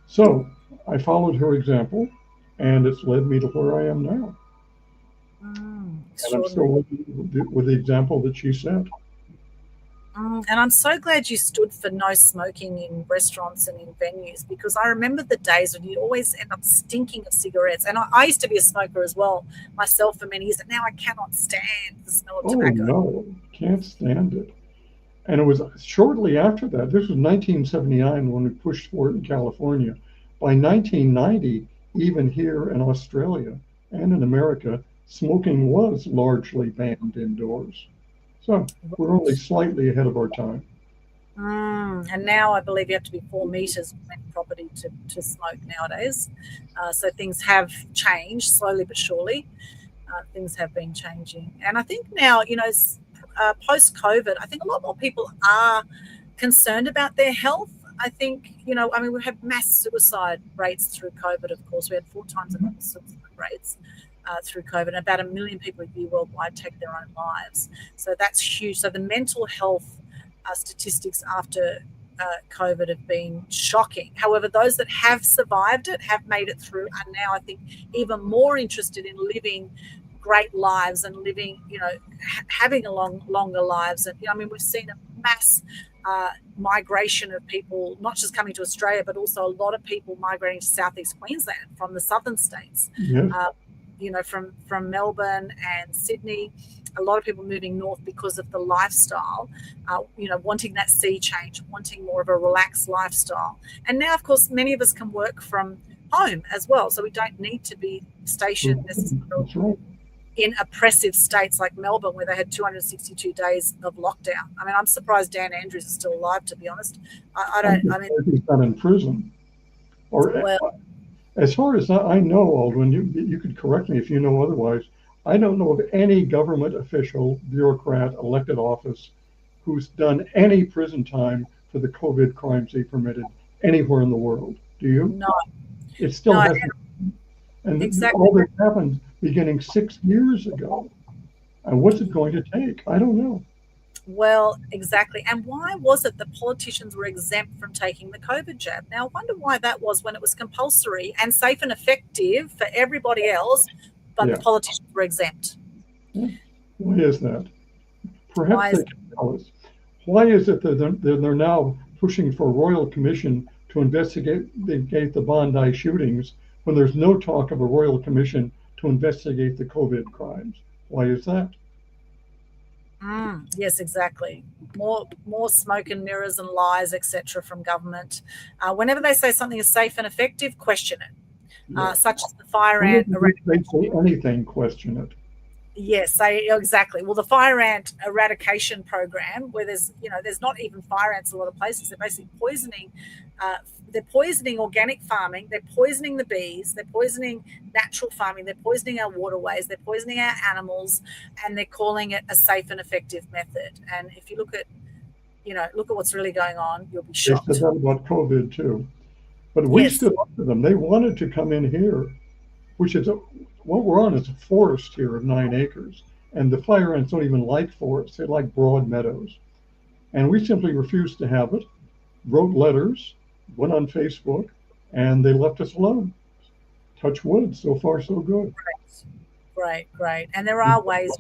So I followed her example, and it's led me to where I am now. And I'm still with the example that she set. And I'm so glad you stood for no smoking in restaurants and in venues, because I remember the days when you always end up stinking of cigarettes. And I used to be a smoker as well myself for many years, and now I cannot stand the smell of Oh tobacco. no, can't stand it. And it was shortly after that, this was 1979 when we pushed for it in California. By 1990, even here in Australia and in America, smoking was largely banned indoors. So we're only slightly ahead of our time. And now I believe you have to be 4 meters from any property to smoke nowadays. So things have changed slowly but surely. Things have been changing. And I think now, post-COVID, I think a lot more people are concerned about their health. I think, we had mass suicide rates through COVID, of course. We had 4 times the normal suicide rates through COVID, and about 1 million people a year worldwide take their own lives. So that's huge. So the mental health statistics after COVID have been shocking. However, those that have survived it, have made it through, are now, I think, even more interested in living great lives and living, having longer lives. And, we've seen a mass migration of people, not just coming to Australia, but also a lot of people migrating to Southeast Queensland from the southern states. Yes. From Melbourne and Sydney. A lot of people moving north because of the lifestyle, wanting that sea change, wanting more of a relaxed lifestyle. And now, of course, many of us can work from home as well. So we don't need to be stationed necessarily in oppressive states like Melbourne, where they had 262 days of lockdown. I'm surprised Dan Andrews is still alive, to be honest. He's not in prison. As far as I know, Aldwyn, you could correct me if you know otherwise. I don't know of any government official, bureaucrat, elected office who's done any prison time for the COVID crimes they permitted anywhere in the world. Do you? No. It still hasn't. And exactly. All this happened beginning 6 years ago. And what's it going to take? I don't know. Well, exactly. And why was it that politicians were exempt from taking the COVID jab? Now, I wonder why that was when it was compulsory and safe and effective for everybody else, but the politicians were exempt. Why is that? Perhaps they can tell us. Why is it that they're now pushing for a royal commission to investigate the Bondi shootings when there's no talk of a royal commission to investigate the COVID crimes? Why is that? Yes, exactly. More smoke and mirrors and lies, etc., from government. Whenever they say something is safe and effective, question it. Such as the fire ant eradication. They say anything, question it. Yes, exactly. Well, the fire ant eradication program, where there's not even fire ants in a lot of places. They're basically poisoning. They're poisoning organic farming. They're poisoning the bees. They're poisoning natural farming. They're poisoning our waterways. They're poisoning our animals, and they're calling it a safe and effective method. And if you look at what's really going on, you'll be shocked. They said that about COVID too, but we stood up to them. They wanted to come in here, which is what we're on is a forest here of 9 acres, and the fire ants don't even like forests. They like broad meadows, and we simply refused to have it. Wrote letters. Went on Facebook, and they left us alone. Touch wood. So far, so good. Great. And there are ways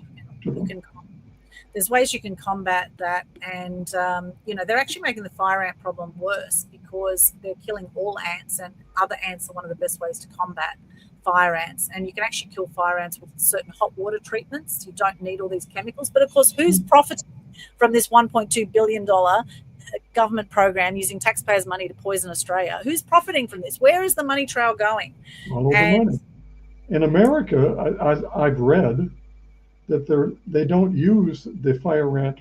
there's ways you can combat that, and they're actually making the fire ant problem worse because they're killing all ants, and other ants are one of the best ways to combat fire ants. And you can actually kill fire ants with certain hot water treatments. You don't need all these chemicals. But of course, who's profiting from this $1.2 billion government program using taxpayers' money to poison Australia? Who's profiting from this? Where is the money trail going? All of the money. In America, I've read that they don't use the fire ant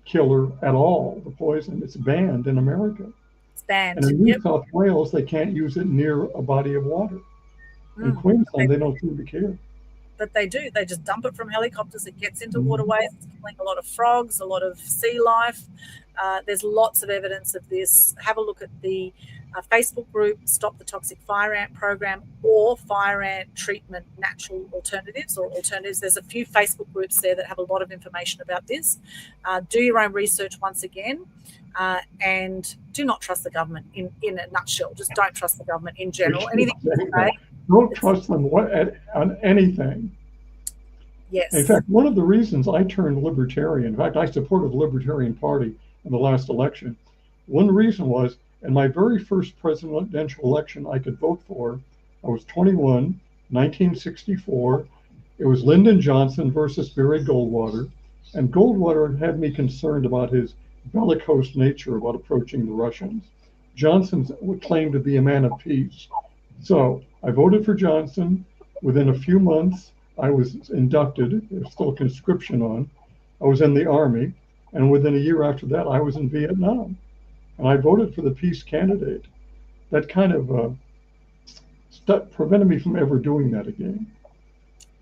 killer at all, the poison. It's banned in America. It's banned. And in New South Wales, they can't use it near a body of water. In Queensland, they don't seem to care. But they do. They just dump it from helicopters. It gets into waterways. It's killing a lot of frogs, a lot of sea life. There's lots of evidence of this. Have a look at the Facebook group, Stop the Toxic Fire Ant Program, or Fire Ant Treatment Natural Alternatives or Alternatives. There's a few Facebook groups there that have a lot of information about this. Do your own research once again, and do not trust the government in a nutshell. Just don't trust the government in general. Anything you say, don't trust them on anything. Yes. In fact, one of the reasons I turned libertarian, in fact, I supported the Libertarian Party in the last election. One reason was in my very first presidential election I could vote for, I was 21, 1964. It was Lyndon Johnson versus Barry Goldwater. And Goldwater had me concerned about his bellicose nature about approaching the Russians. Johnson would claim to be a man of peace. So I voted for Johnson. Within a few months, I was inducted. There's still conscription on. I was in the Army. And within a year after that, I was in Vietnam. And I voted for the peace candidate. That kind of prevented me from ever doing that again.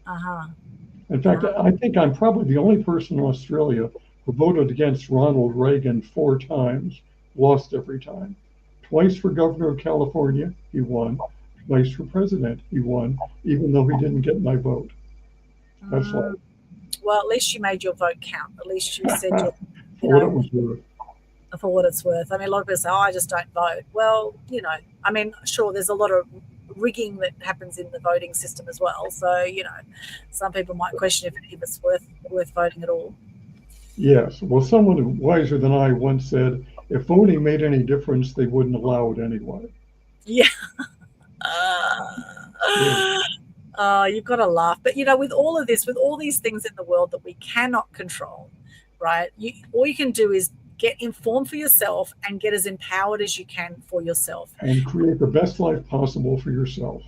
Uh-huh. In fact, I think I'm probably the only person in Australia who voted against Ronald Reagan 4 times, lost every time. Twice for governor of California, he won. Twice for president, he won, even though he didn't get my vote. That's all. Well, at least you made your vote count. At least you said for what it was worth. For what it's worth. I mean, a lot of people say, I just don't vote. Well, I mean, sure, there's a lot of rigging that happens in the voting system as well. So, some people might question if it's worth voting at all. Yes. Well, someone wiser than I once said, if voting made any difference, they wouldn't allow it anyway. Yeah. You've got to laugh. But, with all of this, with all these things in the world that we cannot control, right, all you can do is get informed for yourself and get as empowered as you can for yourself. And create the best life possible for yourself.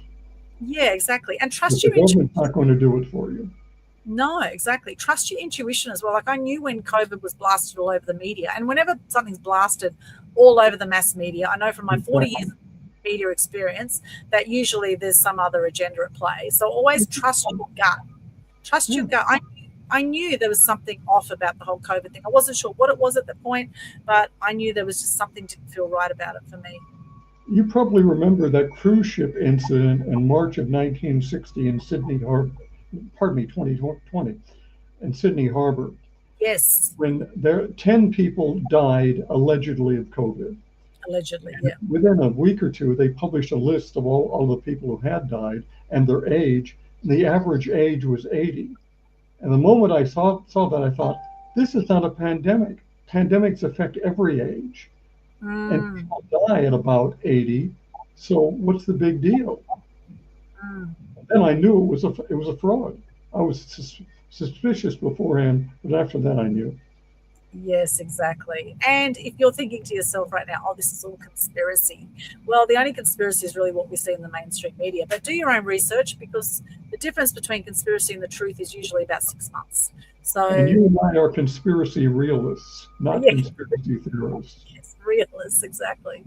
Yeah, exactly. And trust your intuition. The government's not going to do it for you. No, exactly. Trust your intuition as well. Like I knew when COVID was blasted all over the media, and whenever something's blasted all over the mass media, I know from my 40 years of media experience that usually there's some other agenda at play. So always trust your gut. Trust your gut. I knew there was something off about the whole COVID thing. I wasn't sure what it was at the point, but I knew there was just something didn't feel right about it for me. You probably remember that cruise ship incident in March of 1960 in Sydney Harbor. 2020 in Sydney Harbor. Yes. When 10 people died allegedly of COVID. Allegedly, yeah. Within a week or two, they published a list of all the people who had died and their age. And the average age was 80. And the moment I saw that, I thought, this is not a pandemic. Pandemics affect every age. And people die at about 80. So what's the big deal? Then I knew it was a fraud. I was suspicious beforehand, but after that I knew. Yes, exactly. And if you're thinking to yourself right now, this is all conspiracy. Well, the only conspiracy is really what we see in the mainstream media. But do your own research, because the difference between conspiracy and the truth is usually about 6 months. So, and you and I are conspiracy realists, not conspiracy theorists. Yes, realists, exactly.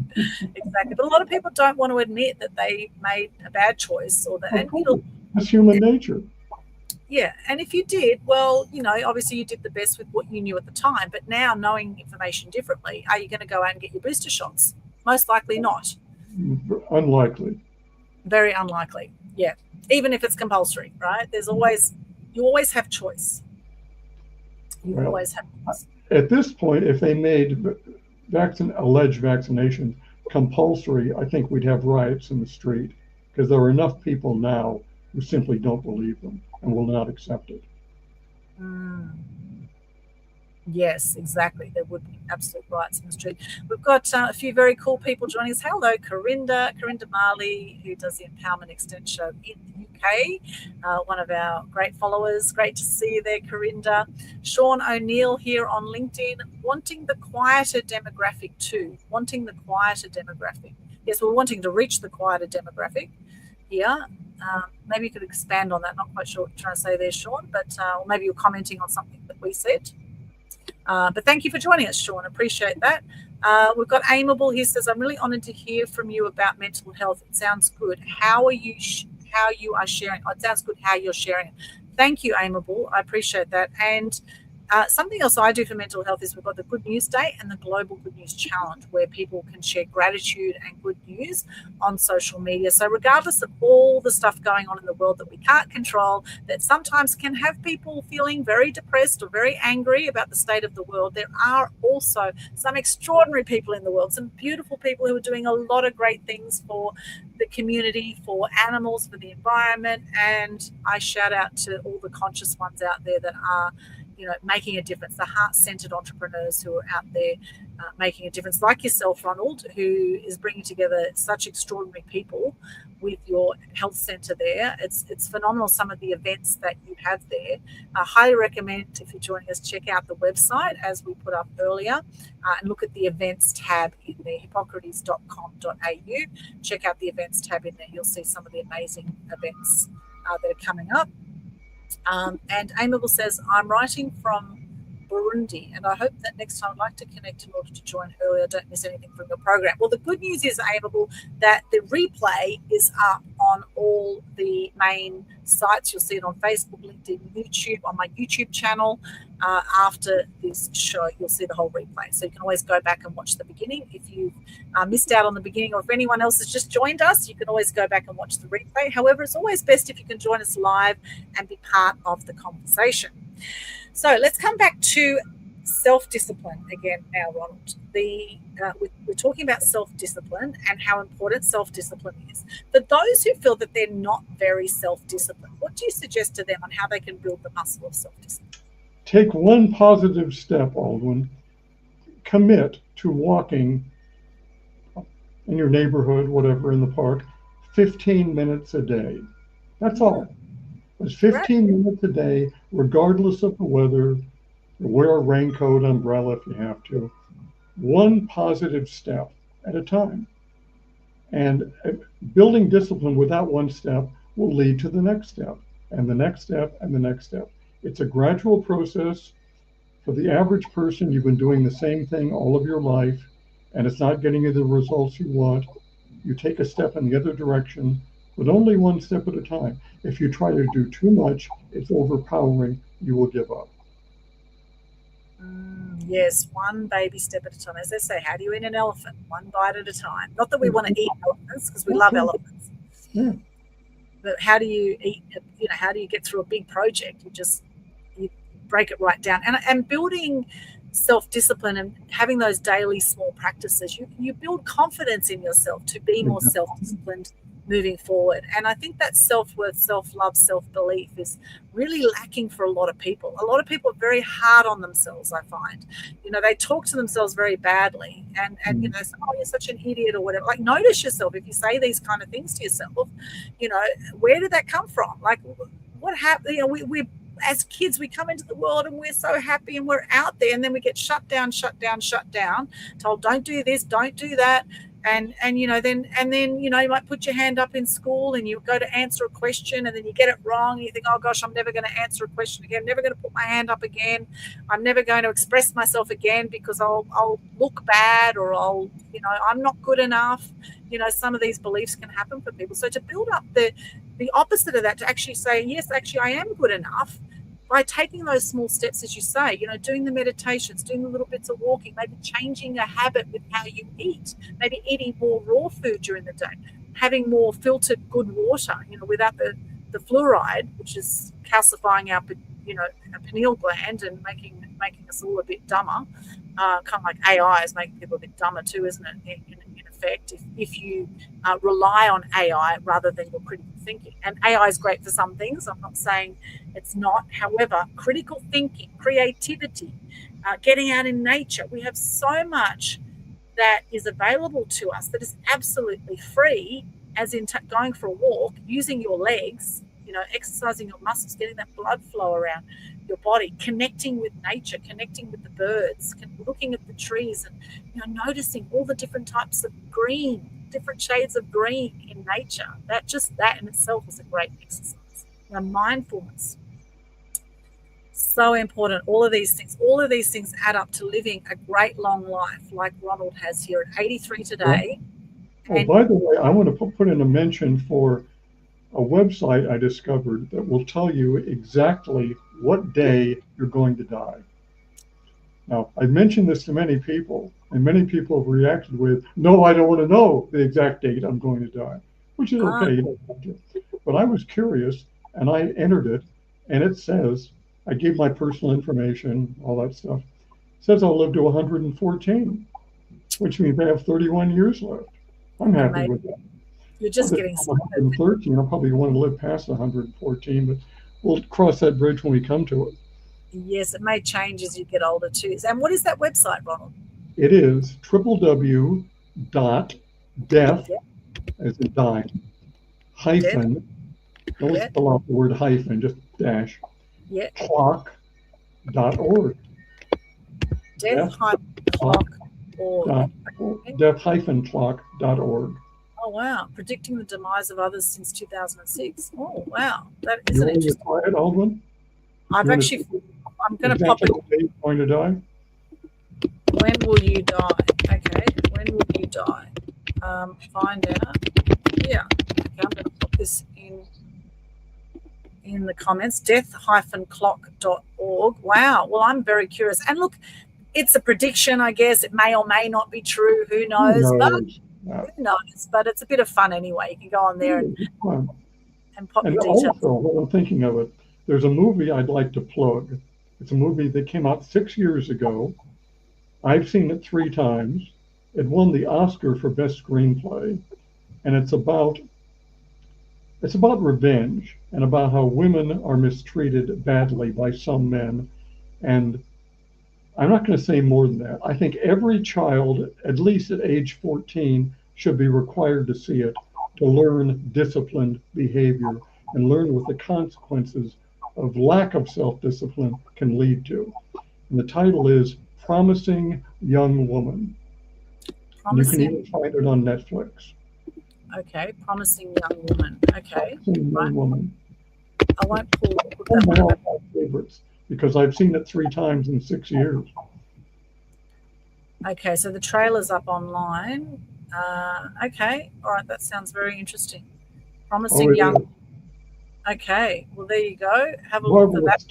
Exactly. But a lot of people don't want to admit that they made a bad choice or that. That's human nature. Yeah, and if you did, well, obviously you did the best with what you knew at the time. But now, knowing information differently, are you going to go out and get your booster shots? Most likely not. Unlikely. Very unlikely. Yeah, even if it's compulsory, right? You always have choice. Always have choice. At this point, if they made alleged vaccination compulsory, I think we'd have riots in the street, because there are enough people now who simply don't believe them and will not accept it. Yes, exactly. There would be absolute riots in the street. We've got a few very cool people joining us. Hello, Corinda Marley, who does the Empowerment Extend show in the UK, one of our great followers. Great to see you there, Corinda. Sean O'Neill here on LinkedIn, wanting the quieter demographic too. Wanting the quieter demographic. Yes, we're wanting to reach the quieter demographic here. Maybe you could expand on that. Not quite sure what you're trying to say there, Sean, but or maybe you're commenting on something that we said. But thank you for joining us, Sean. Appreciate that. We've got Amiable. He says, I'm really honoured to hear from you about mental health. It sounds good. How you are sharing? Oh, it sounds good how you're sharing it. Thank you, Amiable. I appreciate that. And something else I do for mental health is we've got the Good News Day and the Global Good News Challenge, where people can share gratitude and good news on social media. So regardless of all the stuff going on in the world that we can't control, that sometimes can have people feeling very depressed or very angry about the state of the world, there are also some extraordinary people in the world, some beautiful people who are doing a lot of great things for the community, for animals, for the environment. And I shout out to all the conscious ones out there that are making a difference, the heart-centered entrepreneurs who are out there making a difference, like yourself, Ronald, who is bringing together such extraordinary people with your health centre there. It's phenomenal, some of the events that you have there. I highly recommend, if you're joining us, check out the website as we put up earlier, and look at the events tab in there, hippocrates.com.au. Check out the events tab in there. You'll see some of the amazing events that are coming up. And Amiable says, I'm writing from Burundi, and I hope that next time I'd like to connect in order to join earlier. Don't miss anything from your program. Well, the good news is, Amiable, that the replay is up on all the main sites. You'll see it on Facebook, LinkedIn, YouTube, on my YouTube channel. After this show, you'll see the whole replay. So you can always go back and watch the beginning. If you missed out on the beginning, or if anyone else has just joined us, you can always go back and watch the replay. However, it's always best if you can join us live and be part of the conversation. So let's come back to self-discipline again now, Ronald. We're talking about self-discipline and how important self-discipline is. For those who feel that they're not very self-disciplined, what do you suggest to them on how they can build the muscle of self-discipline? Take one positive step, Aldwyn. Commit to walking in your neighborhood, whatever, in the park, 15 minutes a day. That's all. It's 15 minutes a day, regardless of the weather. Wear a raincoat, umbrella if you have to. One positive step at a time. And building discipline without one step will lead to the next step, and the next step, and the next step. It's a gradual process. For the average person, you've been doing the same thing all of your life, and it's not getting you the results you want. You take a step in the other direction, but only one step at a time. If you try to do too much, it's overpowering. You will give up. Yes, one baby step at a time. As they say, how do you eat an elephant? One bite at a time. Not that we want to eat elephants, because we love elephants. Yeah. But how do you eat? How do you get through a big project? You break it right down. And building self-discipline and having those daily small practices, you build confidence in yourself to be more self-disciplined moving forward. And I think that self-worth, self-love, self-belief is really lacking for a lot of people. A lot of people are very hard on themselves, I find. They talk to themselves very badly and say, oh, you're such an idiot or whatever. Like, notice yourself. If you say these kind of things to yourself, where did that come from? Like, what happened? We as kids, we come into the world and we're so happy and we're out there, and then we get shut down, told don't do this, don't do that. And then you might put your hand up in school and you go to answer a question and then you get it wrong and you think, oh gosh, I'm never going to answer a question again, I'm never going to put my hand up again, I'm never going to express myself again because I'll look bad, or I'm not good enough. Some of these beliefs can happen for people. So to build up the opposite of that, to actually say, yes, actually I am good enough, by taking those small steps, as you say, doing the meditations, doing the little bits of walking, maybe changing a habit with how you eat, maybe eating more raw food during the day, having more filtered good water, without the fluoride, which is calcifying our pineal gland and making us all a bit dumber. Kind of like AI is making people a bit dumber too, isn't it? In effect, if you rely on AI rather than your critical thinking. And AI is great for some things. I'm not saying it's not. However, critical thinking, creativity, getting out in nature, we have so much that is available to us that is absolutely free, as in going for a walk, using your legs, exercising your muscles, getting that blood flow around your body, connecting with nature, connecting with the birds, looking at the trees and noticing all the different types of green, different shades of green in nature. That in itself is a great exercise. Mindfulness, so important. All of these things add up to living a great long life like Ronald has here at 83 today. By the way, I want to put in a mention for a website I discovered that will tell you exactly what day you're going to die. Now, I've mentioned this to many people, and many people have reacted with, no, I don't want to know the exact date I'm going to die, which is okay. You don't have to. But I was curious, and I entered it, and it says, I gave my personal information, all that stuff. It says I'll live to 114, which means I have 31 years left. I'm happy with that. You're just getting started. 113. I'll probably want to live past 114, but we'll cross that bridge when we come to it. Yes, it may change as you get older too. And what is that website, Ronald? It is www.death, Yeah, as in dying, death. hyphen, don't Yeah, spell out the word hyphen, just dash, yeah, clock.org. death Death clock clock org. dot death-clock.org. Oh wow, predicting the demise of others since 2006. Oh wow, that is You an want to interesting. try it, Aldwyn? I've You want to actually, see I'm going to pop exactly it. what day you're going to die? When will you die? Okay, when will you die? Find out. Yeah. Okay, I'm going to put this in the comments. Death-clock.org. Wow. Well, I'm very curious. And look, it's a prediction, I guess. It may or may not be true. Who Who knows? But knows? who knows? But it's a bit of fun anyway. You can go on there It's fun. and pop And your details. also, while I'm thinking of it, there's a movie I'd like to plug. It's a movie that came out 6 years ago. I've seen it 3 times. It won the Oscar for Best Screenplay, and it's about revenge and about how women are mistreated badly by some men. And I'm not going to say more than that. I think every child, at least at age 14, should be required to see it to learn disciplined behavior and learn what the consequences of lack of self-discipline can lead to. And the title is Promising Young Woman. And you can even find it on Netflix. Okay, Promising Young Woman. Okay. Promising Young Woman. I won't put One that of one. my favorites because I've seen it 3 times in 6 years. Okay, so the trailer's up online. Okay, all right, that sounds very interesting. Promising Young. Is. Okay, well, there you go. Have a look at that.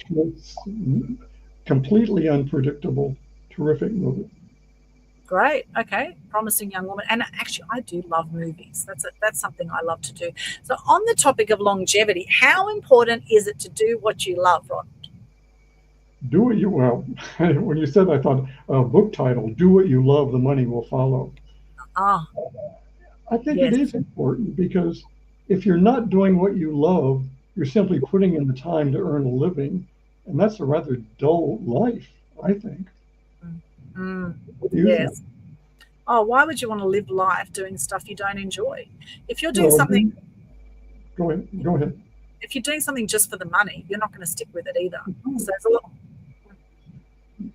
Completely unpredictable, terrific movie. Great. Okay, Promising Young Woman. And actually, I do love movies. That's something I love to do. So, on the topic of longevity, how important is it to do what you love, Ron? Do what you well. When you said, I thought book title. Do what you love, the money will follow. Ah, I think it is important because if you're not doing what you love, you're simply putting in the time to earn a living, and that's a rather dull life, I think. Yes. Oh, why would you want to live life doing stuff you don't enjoy? If you're doing something, go ahead. If you're doing something just for the money, you're not going to stick with it either. So there's a lot.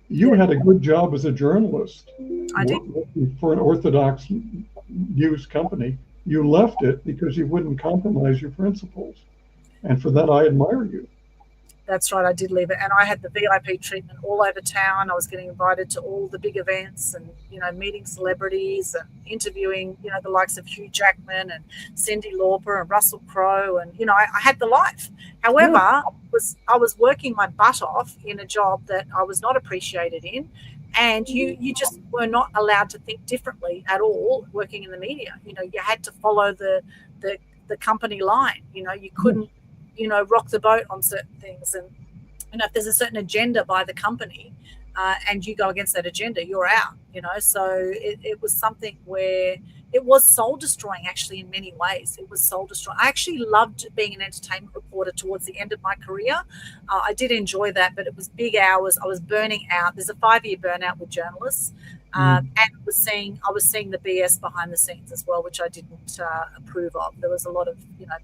You had a good job as a journalist. I did. For an Orthodox news company. You left it because you wouldn't compromise your principles. And for that, I admire you. That's right. I did leave it. And I had the VIP treatment all over town. I was getting invited to all the big events and, meeting celebrities and interviewing, the likes of Hugh Jackman and Cyndi Lauper and Russell Crowe. And, I had the life. However, I was working my butt off in a job that I was not appreciated in. And you just were not allowed to think differently at all working in the media. You had to follow the company line. You couldn't, rock the boat on certain things. And, if there's a certain agenda by the company and you go against that agenda, you're out, So it was something where it was soul destroying, actually, in many ways. It was soul destroying. I actually loved being an entertainment reporter towards the end of my career. I did enjoy that, but it was big hours. I was burning out. There's a 5-year burnout with journalists. And I was seeing the BS behind the scenes as well, which I didn't approve of. There was a lot of,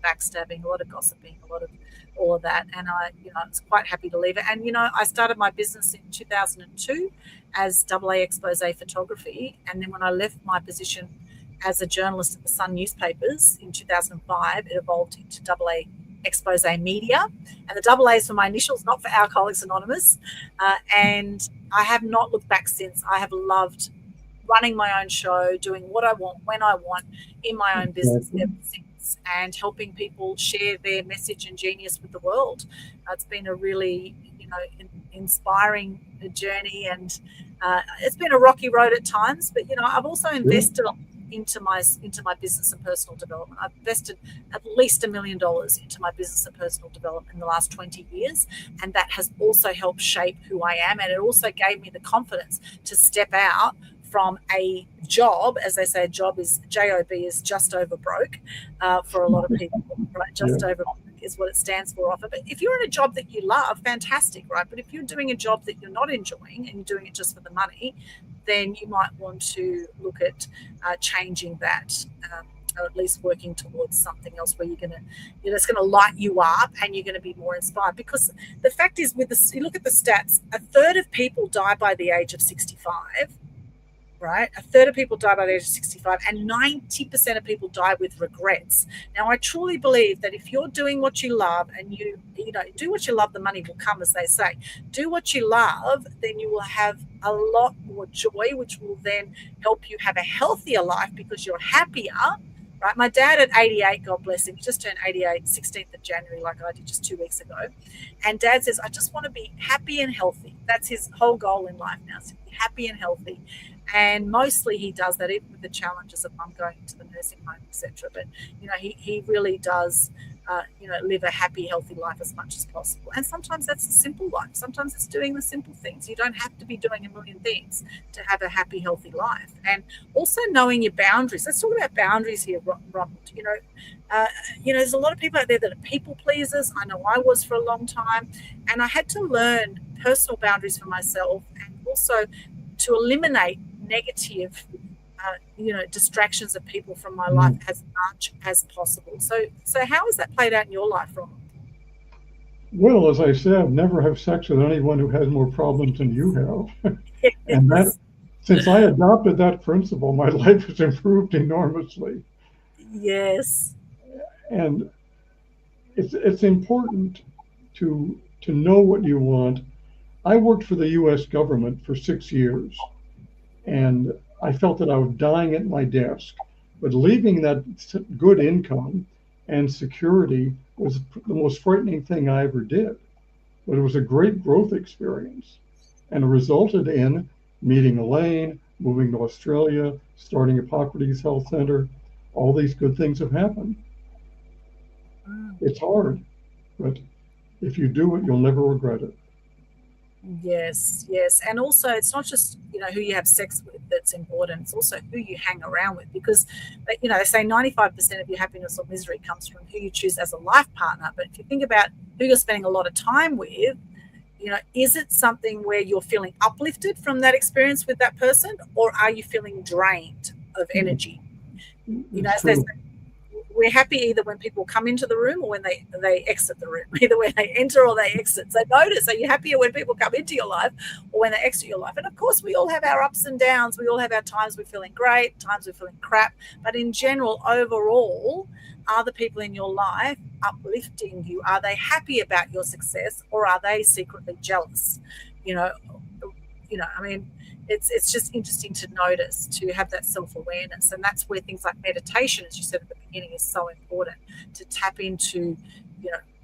backstabbing, a lot of gossiping, a lot of all of that. And I was quite happy to leave it. And, I started my business in 2002 as AA Expose Photography. And then when I left my position as a journalist at the Sun newspapers in 2005, it evolved into AA Expose Media, and the AA is for my initials, not for Alcoholics Anonymous. And I have not looked back since. I have loved running my own show, doing what I want, when I want, in my own business ever since, and helping people share their message and genius with the world. It's been a really, inspiring journey, and it's been a rocky road at times. But I've also invested into my business and personal development. I've invested at least $1 million into my business and personal development in the last 20 years. And that has also helped shape who I am. And it also gave me the confidence to step out from a job, as they say, job is J-O-B is just over broke for a lot of people, right? Just over broke is what it stands for often. But if you're in a job that you love, fantastic, right? But if you're doing a job that you're not enjoying and you're doing it just for the money, then you might want to look at changing that, or at least working towards something else where it's going to light you up and you're going to be more inspired. Because the fact is, you look at the stats, a third of people die by the age of 65. Right? A third of people die by the age of 65, and 90% of people die with regrets. Now, I truly believe that if you're doing what you love and you do what you love, the money will come, as they say. Do what you love, then you will have a lot more joy, which will then help you have a healthier life because you're happier. Right? My dad at 88, God bless him, he just turned 88, 16th of January, like I did just 2 weeks ago. And Dad says, I just want to be happy and healthy. That's his whole goal in life now, to be happy and healthy. And mostly he does that, even with the challenges of mum going to the nursing home, etc. But, he really does, live a happy, healthy life as much as possible. And sometimes that's a simple life. Sometimes it's doing the simple things. You don't have to be doing a million things to have a happy, healthy life. And also knowing your boundaries. Let's talk about boundaries here, Ronald. There's a lot of people out there that are people pleasers. I know I was for a long time. And I had to learn personal boundaries for myself, and also to eliminate negative distractions of people from my life as much as possible. So how has that played out in your life, Ronald? Well, as I said, never have sex with anyone who has more problems than you have. Yes. And that, since I adopted that principle, my life has improved enormously. Yes. And it's important to know what you want. I worked for the U.S. government for 6 years, and I felt that I was dying at my desk. But leaving that good income and security was the most frightening thing I ever did. But it was a great growth experience, and it resulted in meeting Elaine, moving to Australia, starting Hippocrates Health Center. All these good things have happened. It's hard, but if you do it, you'll never regret it. Yes. And also, it's not just, who you have sex with that's important. It's also who you hang around with, because, they say 95% of your happiness or misery comes from who you choose as a life partner. But if you think about who you're spending a lot of time with, is it something where you're feeling uplifted from that experience with that person, or are you feeling drained of energy? We're happy either when people come into the room or when they exit the room, either when they enter or they exit. So notice, are you happier when people come into your life or when they exit your life? And of course, we all have our ups and downs. We all have our times we're feeling great, times we're feeling crap. But in general, overall, are the people in your life uplifting you? Are they happy about your success, or are they secretly jealous? It's just interesting to notice, to have that self-awareness. And that's where things like meditation, as you said at the beginning, is so important, to tap into,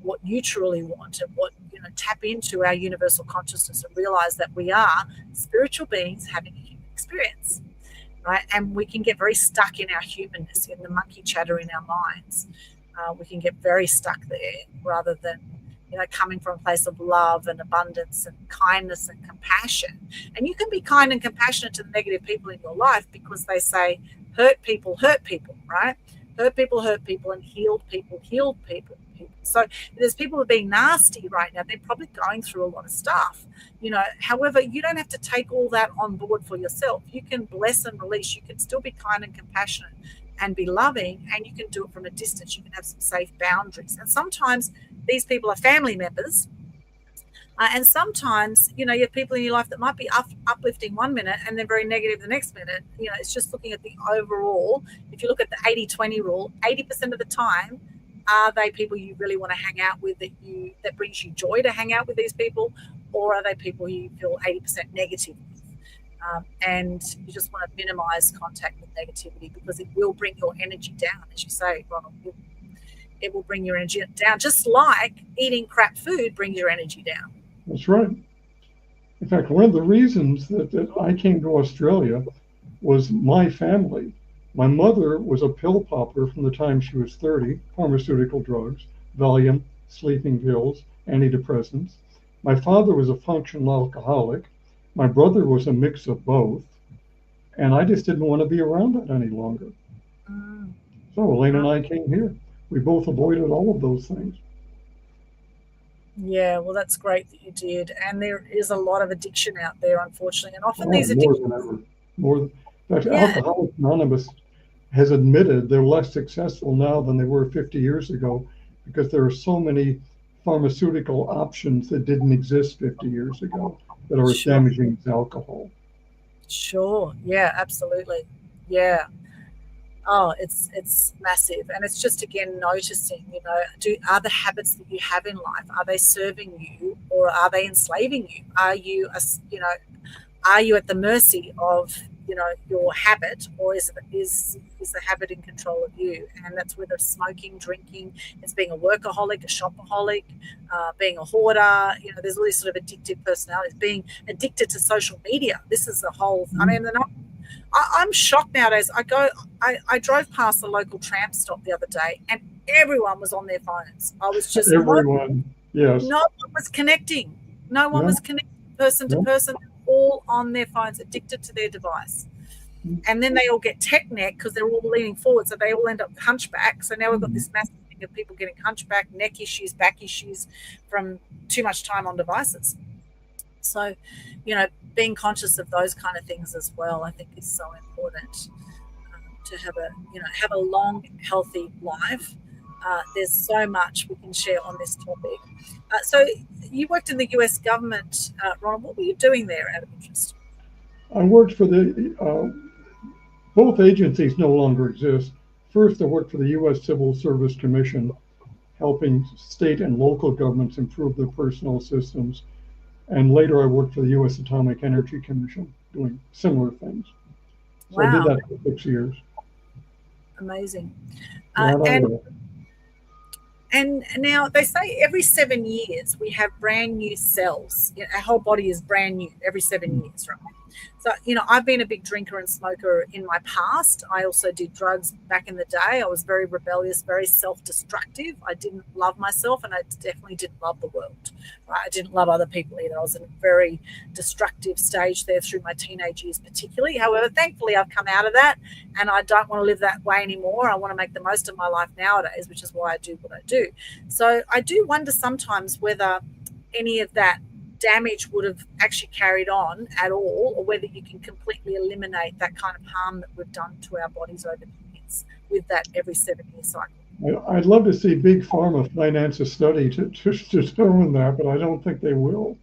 what you truly want, and tap into our universal consciousness and realize that we are spiritual beings having a human experience, right? And we can get very stuck in our humanness, in the monkey chatter in our minds. We can get very stuck there rather than coming from a place of love and abundance and kindness and compassion. And you can be kind and compassionate to the negative people in your life, because they say hurt people, right? Hurt people, and healed people, healed people. So there's people who are being nasty right now. They're probably going through a lot of stuff. However, you don't have to take all that on board for yourself. You can bless and release. You can still be kind and compassionate and be loving, and you can do it from a distance. You can have some safe boundaries. And sometimes these people are family members, and sometimes you have people in your life that might be uplifting 1 minute and then very negative the next minute. It's just looking at the overall. If you look at the 80-20 rule, 80% of the time, are they people you really want to hang out with, that brings you joy to hang out with these people, or are they people you feel 80% negative with? And you just want to minimize contact with negativity, because it will bring your energy down, as you say, Ronald. It will bring your energy down, just like eating crap food brings your energy down. That's right. In fact, one of the reasons that I came to Australia was my family. My mother was a pill popper from the time she was 30, pharmaceutical drugs, Valium, sleeping pills, antidepressants. My father was a functional alcoholic. My brother was a mix of both. and I just didn't want to be around it any longer. Mm. So Elaine and I came here. We both avoided all of those things. Yeah, well, that's great that you did. And there is a lot of addiction out there, unfortunately. And often Oh, these more than addictions, ever. More than, in fact, yeah, Alcoholics Anonymous has admitted they're less successful now than they were 50 years ago because there are so many pharmaceutical options that didn't exist 50 years ago that are as sure, damaging as alcohol. sure. Yeah, absolutely. Yeah. Oh, it's massive. And it's just again noticing, are the habits that you have in life, are they serving you or are they enslaving you? Are you are you at the mercy of your habit, or is the habit in control of you? And that's whether it's smoking, drinking, it's being a workaholic, a shopaholic, being a hoarder. There's all these sort of addictive personalities, being addicted to social media. This is the whole, I mean, I'm shocked nowadays. I drove past the local tram stop the other day and everyone was on their phones. I was just Everyone, yes. no one was connecting. No one No, was connecting person to no. person, all on their phones, addicted to their device. And then they all get tech neck because they're all leaning forward. So they all end up hunchback. So now we've got this massive thing of people getting hunchback, neck issues, back issues from too much time on devices. So, being conscious of those kind of things as well, I think is so important to have a long, healthy life. There's so much we can share on this topic. So you worked in the US government, Ronald. What were you doing there out of interest? I worked for both agencies no longer exist. First, I worked for the U.S. Civil Service Commission, helping state and local governments improve their personal systems. And later, I worked for the U.S. Atomic Energy Commission, doing similar things. So I did Wow, that for 6 years. amazing. Yeah, And now they say every 7 years we have brand new cells. Our whole body is brand new every 7 years, right? So, I've been a big drinker and smoker in my past. I also did drugs back in the day. I was very rebellious, very self-destructive. I didn't love myself, and I definitely didn't love the world. Right? I didn't love other people either. I was in a very destructive stage there through my teenage years particularly. However, thankfully, I've come out of that, and I don't want to live that way anymore. I want to make the most of my life nowadays, which is why I do what I do. So I do wonder sometimes whether any of that damage would have actually carried on at all, or whether you can completely eliminate that kind of harm that we've done to our bodies over the years with that every 7 year cycle. I'd love to see Big Pharma finance a study to determine that, but I don't think they will.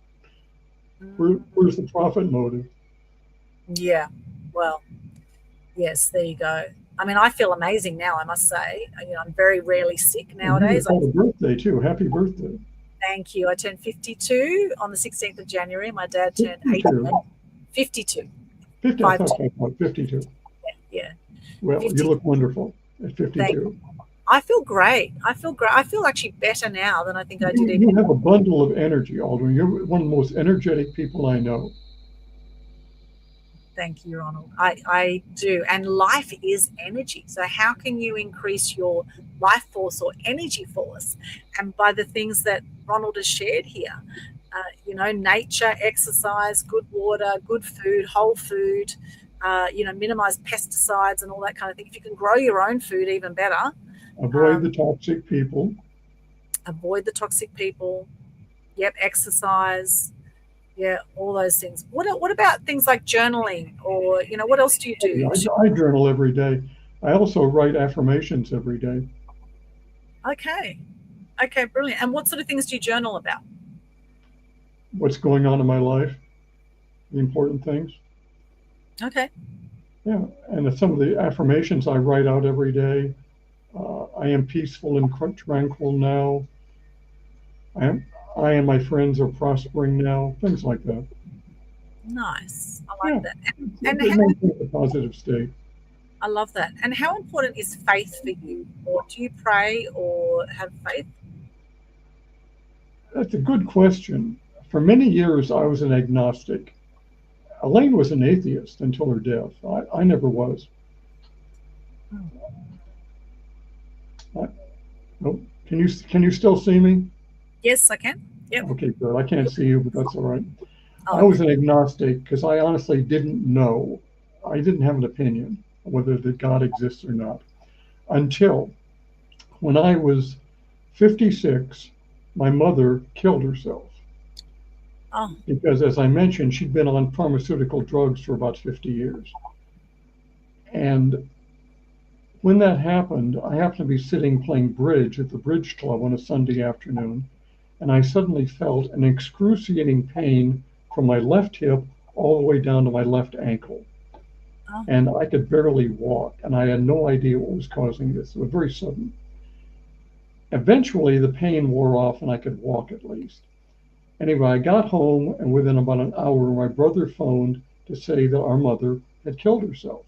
Where's the profit motive? Yeah, well, yes, there you go. I mean, I feel amazing now, I must say. I'm very rarely sick nowadays. And you had a birthday too. Happy birthday. Thank you. I turned 52 on the 16th of January. My dad turned 88. 52. 50, I thought 52. Yeah. Well, 52. You look wonderful at 52. I feel great. I feel actually better now than I think I did. You have a bundle of energy, Aldwyn. You're one of the most energetic people I know. Thank you, Ronald. I do. And life is energy. So how can you increase your life force or energy force? And by the things that Ronald has shared here, nature, exercise, good water, good food, whole food, minimize pesticides and all that kind of thing. If you can grow your own food, even better. Avoid the toxic people. Avoid the toxic people. Yep, exercise. Yeah, all those things. What about things like journaling, or what else do you do? I journal every day. I also write affirmations every day. Okay, brilliant. And what sort of things do you journal about? What's going on in my life, the important things. Okay. Yeah, and some of the affirmations I write out every day. I am peaceful and tranquil now. I and my friends are prospering now. Things like that. Nice. I like that. And maintain a positive state. I love that. And how important is faith for you? Or do you pray or have faith? That's a good question. For many years, I was an agnostic. Elaine was an atheist until her death. I never was. Can you still see me? Yes, I can. Yep. Okay, good. I can't see you, but that's all right. I was an agnostic because I honestly didn't know. I didn't have an opinion whether that God exists or not until when I was 56, my mother killed herself. Oh. Because, as I mentioned, she'd been on pharmaceutical drugs for about 50 years. And when that happened, I happened to be sitting playing bridge at the bridge club on a Sunday afternoon, and I suddenly felt an excruciating pain from my left hip all the way down to my left ankle. Oh. And I could barely walk, and I had no idea what was causing this. It was very sudden. Eventually, the pain wore off, and I could walk at least. Anyway, I got home, and within about an hour, my brother phoned to say that our mother had killed herself.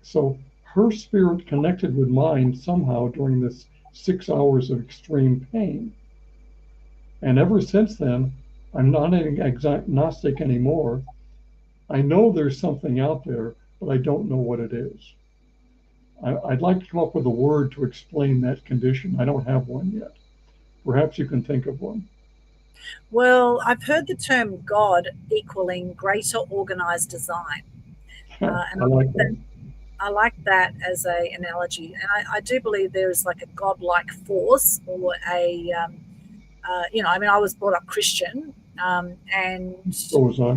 So her spirit connected with mine somehow during this 6 hours of extreme pain. And ever since then, I'm not an agnostic anymore. I know there's something out there, but I don't know what it is. I'd like to come up with a word to explain that condition. I don't have one yet. Perhaps you can think of one. Well, I've heard the term God equaling greater organized design. And I like that. I like that as an analogy. And I do believe there is like a godlike force or a, I mean, I was brought up Christian, and So was I.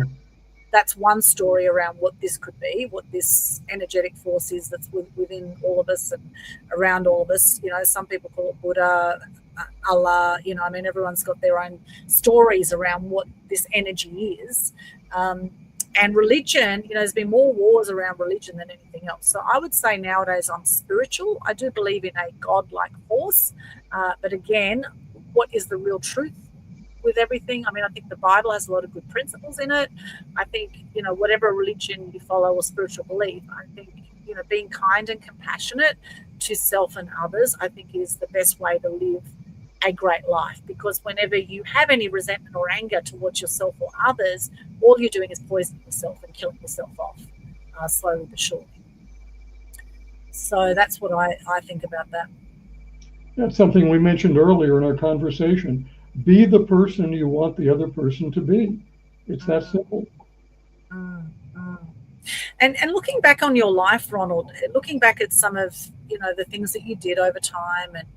That's one story around what this could be, what this energetic force is that's within all of us and around all of us. Some people call it Buddha, Allah, I mean, everyone's got their own stories around what this energy is. And religion, there's been more wars around religion than anything else. So I would say nowadays I'm spiritual. I do believe in a godlike force. But again, what is the real truth with everything? I mean, I think the Bible has a lot of good principles in it. I think, whatever religion you follow or spiritual belief, I think, being kind and compassionate to self and others, I think is the best way to live a great life. Because whenever you have any resentment or anger towards yourself or others, all you're doing is poisoning yourself and killing yourself off slowly but surely. So that's what I think about that. That's something we mentioned earlier in our conversation. Be the person you want the other person to be. It's that simple. And looking back on your life, Ronald, looking back at some of the things that you did over time and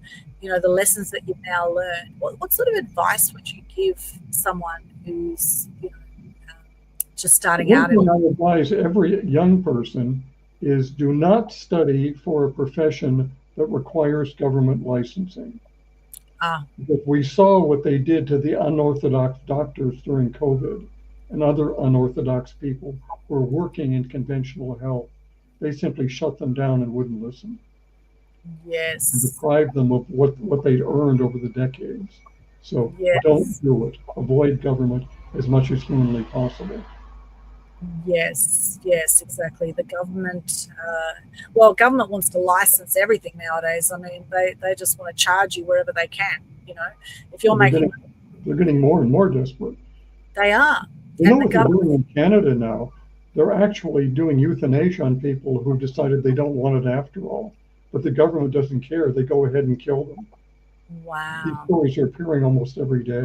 the lessons that you've now learned, what sort of advice would you give someone who's just starting out? One thing I advise every young person is do not study for a profession that requires government licensing. Because we saw what they did to the unorthodox doctors during COVID and other unorthodox people who were working in conventional health. They simply shut them down and wouldn't listen. Yes. And deprived them of what they'd earned over the decades. So don't do it. Avoid government as much as humanly possible. Yes, exactly. The government, government wants to license everything nowadays. I mean, they just want to charge you wherever they can. If you're they're getting more and more desperate. They are. You know what they're doing in Canada now? They're actually doing euthanasia on people who decided they don't want it after all. But the government doesn't care. They go ahead and kill them. Wow. These stories are appearing almost every day.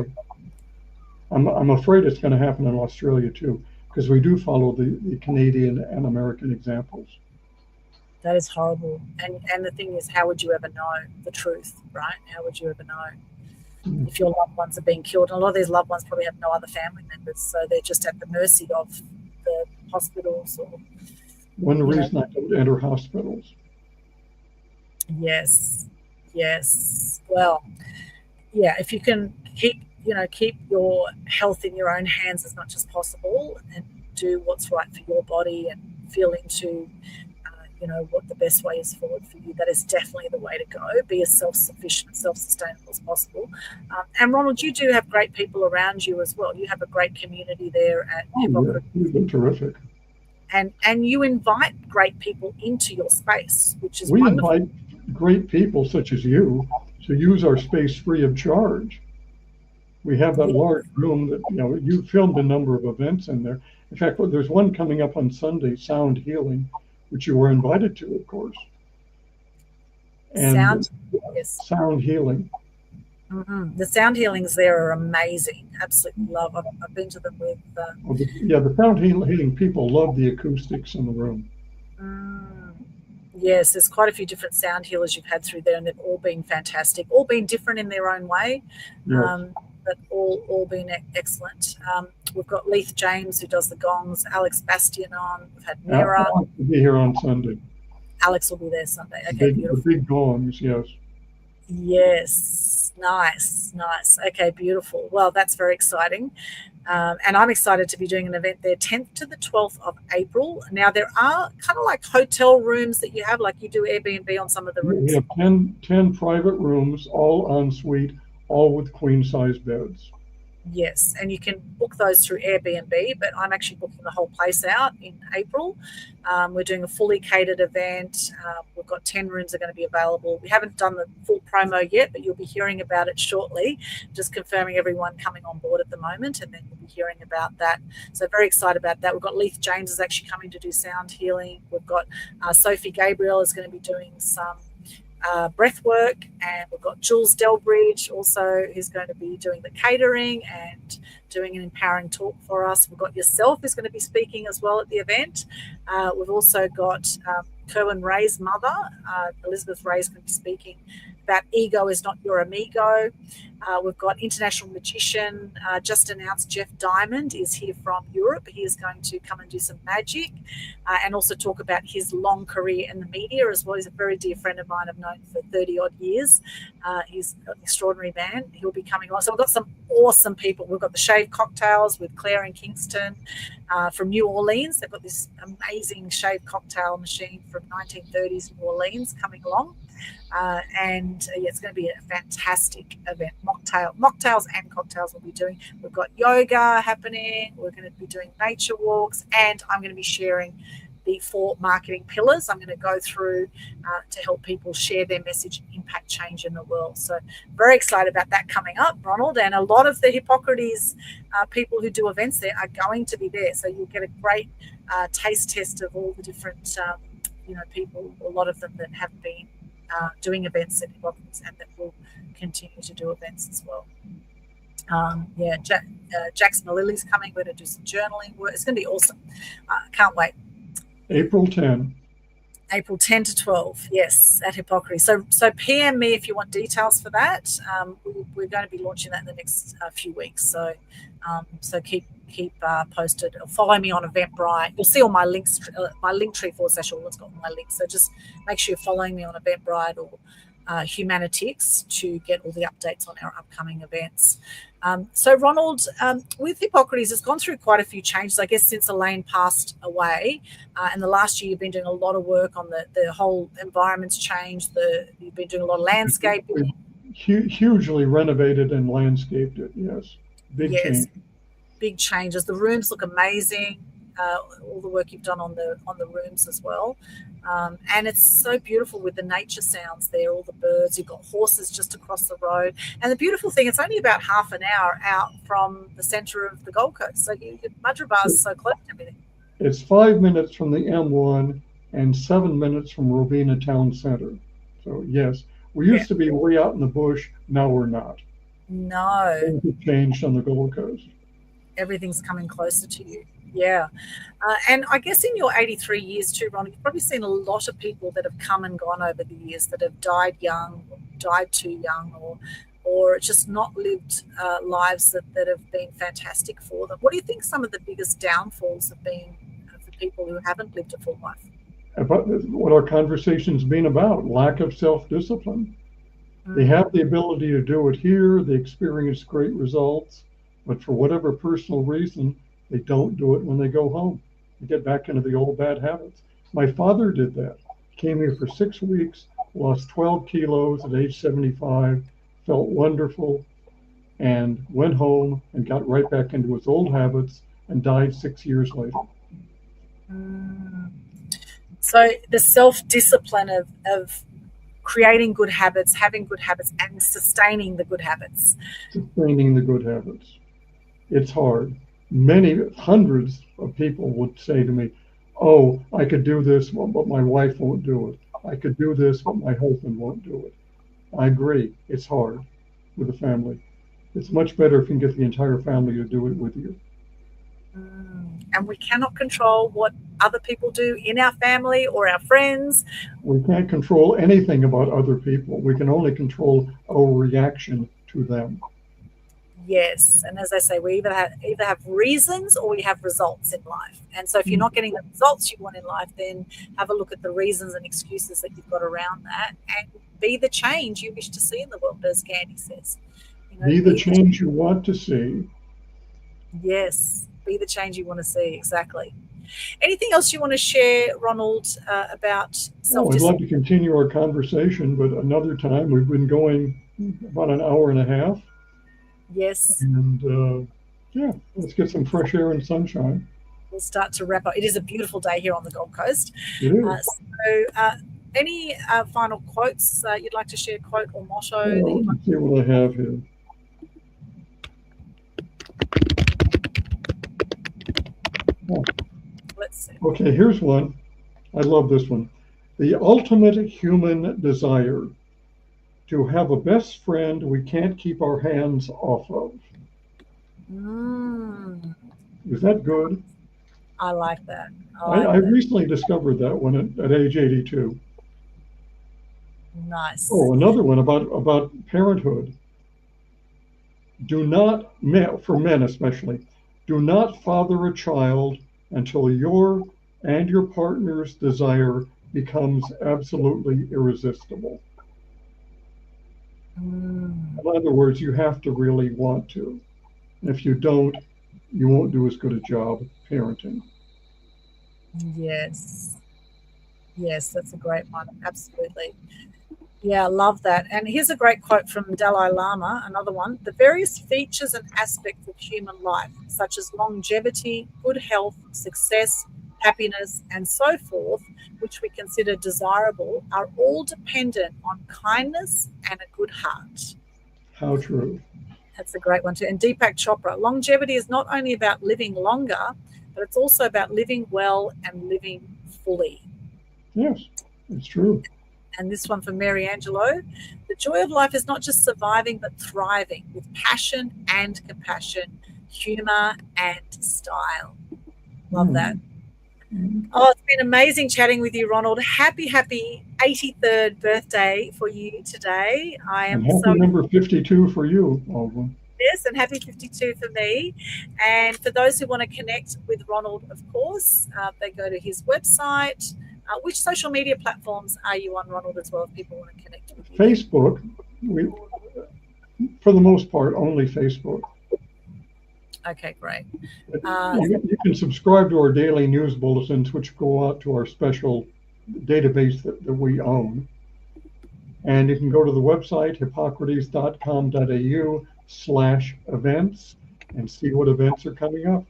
I'm afraid it's going to happen in Australia too, because we do follow the Canadian and American examples. That is horrible. And the thing is, how would you ever know the truth, right? How would you ever know if your loved ones are being killed? And a lot of these loved ones probably have no other family members, so they're just at the mercy of the hospitals. Or one reason I don't enter hospitals. Yes. Well, if you can keep your health in your own hands as much as possible and do what's right for your body and feel into, what the best way is forward for you, that is definitely the way to go. Be as self-sufficient, self-sustainable as possible. And Ronald, you do have great people around you as well. You have a great community there at You've been terrific. And you invite great people into your space, which is wonderful. We invite great people such as you to use our space free of charge. We have that large room that, you filmed a number of events in there. In fact, there's one coming up on Sunday, Sound Healing, which you were invited to, of course. And Sound Healing. The sound healings there are amazing. Absolutely love. I've been to them with. Well, the sound healing people love the acoustics in the room. Mm, yes, there's quite a few different sound healers you've had through there, and they've all been fantastic. All been different in their own way, Yes. but all been excellent. We've got Leith James who does the gongs. Alex Bastian on. We've had Mira. Alex will be here on Sunday. Alex will be there Sunday. Okay, beautiful. The big gongs, yes. Yes, nice. Okay, beautiful. Well, that's very exciting. And I'm excited to be doing an event there 10th to the 12th of April. Now, there are kind of like hotel rooms that you have, like you do Airbnb on some of the rooms. We have 10 private rooms, all en suite, all with queen-size beds. Yes, and you can book those through Airbnb, but I'm actually booking the whole place out in April. We're doing a fully catered event. We've got 10 rooms are going to be available. We haven't done the full promo yet, but you'll be hearing about it shortly, just confirming everyone coming on board at the moment, and then you'll be hearing about that. So very excited about that. We've got Leith James is actually coming to do sound healing. We've got Sophie Gabriel is going to be doing some breath work, and we've got Jules Delbridge also who's going to be doing the catering and doing an empowering talk for us. We've got yourself who's going to be speaking as well at the event. We've also got Kerwin Ray's mother, Elizabeth Ray's going to be speaking about ego is not your amigo. We've got international magician, just announced Jeff Diamond is here from Europe. He is going to come and do some magic and also talk about his long career in the media as well. He's a very dear friend of mine I've known for 30 odd years. He's an extraordinary man. He'll be coming on. So we've got some awesome people. We've got the Shave Cocktails with Claire in Kingston from New Orleans. They've got this amazing shave cocktail machine from 1930s New Orleans coming along. It's going to be a fantastic event. Mocktails and cocktails we'll be doing. We've got yoga happening. We're going to be doing nature walks, and I'm going to be sharing the 4 marketing pillars. I'm going to go through to help people share their message, impact change in the world. So very excited about that coming up, Ronald. And a lot of the Hippocrates people who do events there are going to be there. So you'll get a great taste test of all the different people, a lot of them that have been doing events at Hippocrates and that will continue to do events as well. Jackson Lilly's coming. We're going to do some journaling work. It's going to be awesome. Can't wait. April 10. April 10 to 12, yes, at Hippocrates. So PM me if you want details for that. We're going to be launching that in the next few weeks. So keep posted. Follow me on Eventbrite. You'll see all my links, my linktr.ee/all. It's got all my links. So just make sure you're following me on Eventbrite or Humanitix to get all the updates on our upcoming events. So Ronald, with Hippocrates, it's gone through quite a few changes, I guess, since Elaine passed away. And the last year you've been doing a lot of work on the whole environment's changed. You've been doing a lot of landscaping. Hugely renovated and landscaped it, yes. Big changes. The rooms look amazing. All the work you've done on the rooms as well. And it's so beautiful with the nature sounds there, all the birds. You've got horses just across the road. And the beautiful thing, it's only about half an hour out from the centre of the Gold Coast. So Mudgeeraba is so close to everything. It's 5 minutes from the M1 and 7 minutes from Robina Town Centre. So, yes, we used to be way out in the bush. Now we're not. No. Things have changed on the Gold Coast. Everything's coming closer to you. Yeah. And I guess in your 83 years too, Ron, you've probably seen a lot of people that have come and gone over the years that have died young, or died too young, or just not lived lives that have been fantastic for them. What do you think some of the biggest downfalls have been for people who haven't lived a full life? About what our conversation's been about, lack of self-discipline. They have the ability to do it here. They experience great results, but for whatever personal reason, they don't do it when they go home. They get back into the old bad habits. My father did that. Came here for 6 weeks, lost 12 kilos at age 75, felt wonderful, and went home and got right back into his old habits and died 6 years later. So the self-discipline of creating good habits, having good habits, and sustaining the good habits. Sustaining the good habits. It's hard. Hundreds of people would say to me, oh, I could do this, but my wife won't do it. I could do this, but my husband won't do it. I agree. It's hard. with the family. It's much better if you can get the entire family to do it with you. And we cannot control what other people do in our family or our friends. We can't control anything about other people. We can only control our reaction to them. Yes, and as I say, we either have reasons or we have results in life. And so if you're not getting the results you want in life, then have a look at the reasons and excuses that you've got around that, and be the change you wish to see in the world, as Gandhi says. Be the change you want to see. Yes, be the change you want to see, exactly. Anything else you want to share, Ronald, about self-discipline? I'd love to continue our conversation, but another time. We've been going about an hour and a half. Yes. And let's get some fresh air and sunshine. We'll start to wrap up. It is a beautiful day here on the Gold Coast. It is. Any final quotes you'd like to share, quote or motto? Let's see what I have here. Let's see. Okay, here's one. I love this one. The ultimate human desire, to have a best friend we can't keep our hands off of. Is that good? I like that. I recently discovered that one at age 82. Nice. Oh, another one about parenthood. Do not, for men especially, do not father a child until your and your partner's desire becomes absolutely irresistible. In other words, you have to really want to. And if you don't, you won't do as good a job parenting. Yes. Yes, that's a great one. Absolutely. Yeah, I love that. And here's a great quote from Dalai Lama, another one. The various features and aspects of human life, such as longevity, good health, success, happiness, and so forth, which we consider desirable, are all dependent on kindness and a good heart. How true. That's a great one too. And Deepak Chopra, longevity is not only about living longer, but it's also about living well and living fully. Yes, it's true. And this one from Mary Angelo, the joy of life is not just surviving, but thriving with passion and compassion, humor and style. Love that. Oh, it's been amazing chatting with you, Ronald. Happy 83rd birthday for you today. I am happy number 52 for you, Aldwyn. Yes, and happy 52 for me. And for those who want to connect with Ronald, of course, they go to his website. Which social media platforms are you on, Ronald, as well, if people want to connect with you? Facebook. For the most part, only Facebook. Okay, great. You can subscribe to our daily news bulletins, which go out to our special database that we own. And you can go to the website, hippocrates.com.au/events, and see what events are coming up,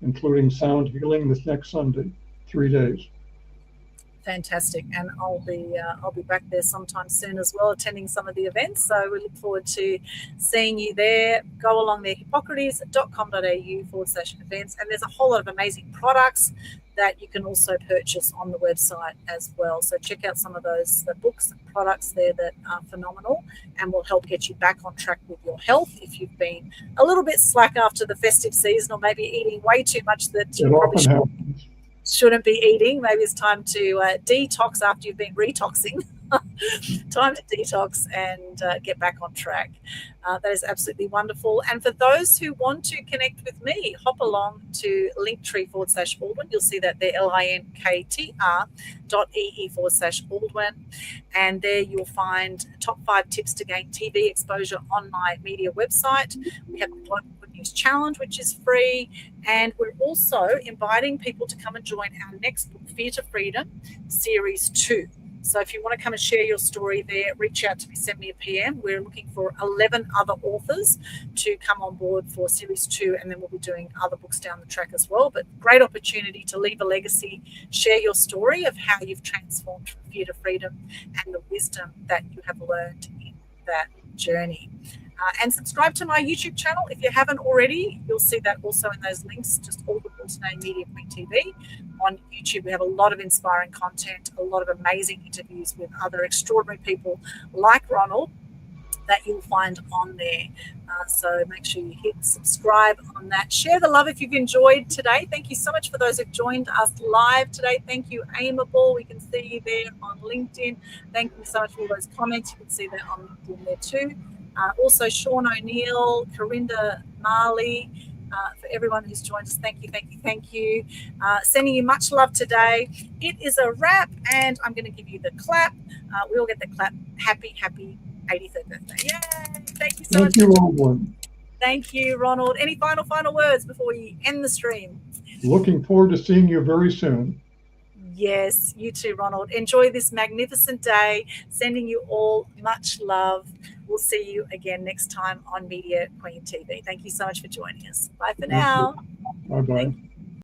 including Sound Healing this next Sunday, 3 days. Fantastic. And I'll be back there sometime soon as well, attending some of the events. So we look forward to seeing you there. Go along there, hippocrates.com.au/events. And there's a whole lot of amazing products that you can also purchase on the website as well. So check out some of the books and products there that are phenomenal and will help get you back on track with your health if you've been a little bit slack after the festive season, or maybe eating way too much that you probably shouldn't be eating. Maybe it's time to detox after you've been retoxing. Time to detox and get back on track. That is absolutely wonderful. And for those who want to connect with me, hop along to linktr.ee/Aldwyn. You'll see that there, linktr.ee/Aldwyn. And there you'll find top 5 tips to gain TV exposure on my media website. We have the Global Good News Challenge, which is free. And we're also inviting people to come and join our next book, Fear to Freedom, Series 2. So if you want to come and share your story there, reach out to me, send me a PM. We're looking for 11 other authors to come on board for Series 2, and then we'll be doing other books down the track as well. But great opportunity to leave a legacy, share your story of how you've transformed from fear to freedom and the wisdom that you have learned in that journey. And subscribe to my YouTube channel. If you haven't already, you'll see that also in those links, just Aldwyn Altuney Media Queen TV. On YouTube, we have a lot of inspiring content, a lot of amazing interviews with other extraordinary people like Ronald. that you'll find on there. So make sure you hit subscribe on that. Share the love if you've enjoyed today. Thank you so much for those who've joined us live today. Thank you, Aimable. We can see you there on LinkedIn. Thank you so much for all those comments. You can see that on LinkedIn there too. Also, Sean O'Neill, Corinda Marley, for everyone who's joined us, thank you, thank you, thank you. Sending you much love today. It is a wrap, and I'm going to give you the clap. We all get the clap. Happy 83rd birthday. Yay! Thank you so much. Thank you, Aldwyn. Thank you, Ronald. Any final words before we end the stream? Looking forward to seeing you very soon. Yes, you too, Ronald. Enjoy this magnificent day. Sending you all much love. We'll see you again next time on Media Queen TV. Thank you so much for joining us. Bye for now. Bye-bye.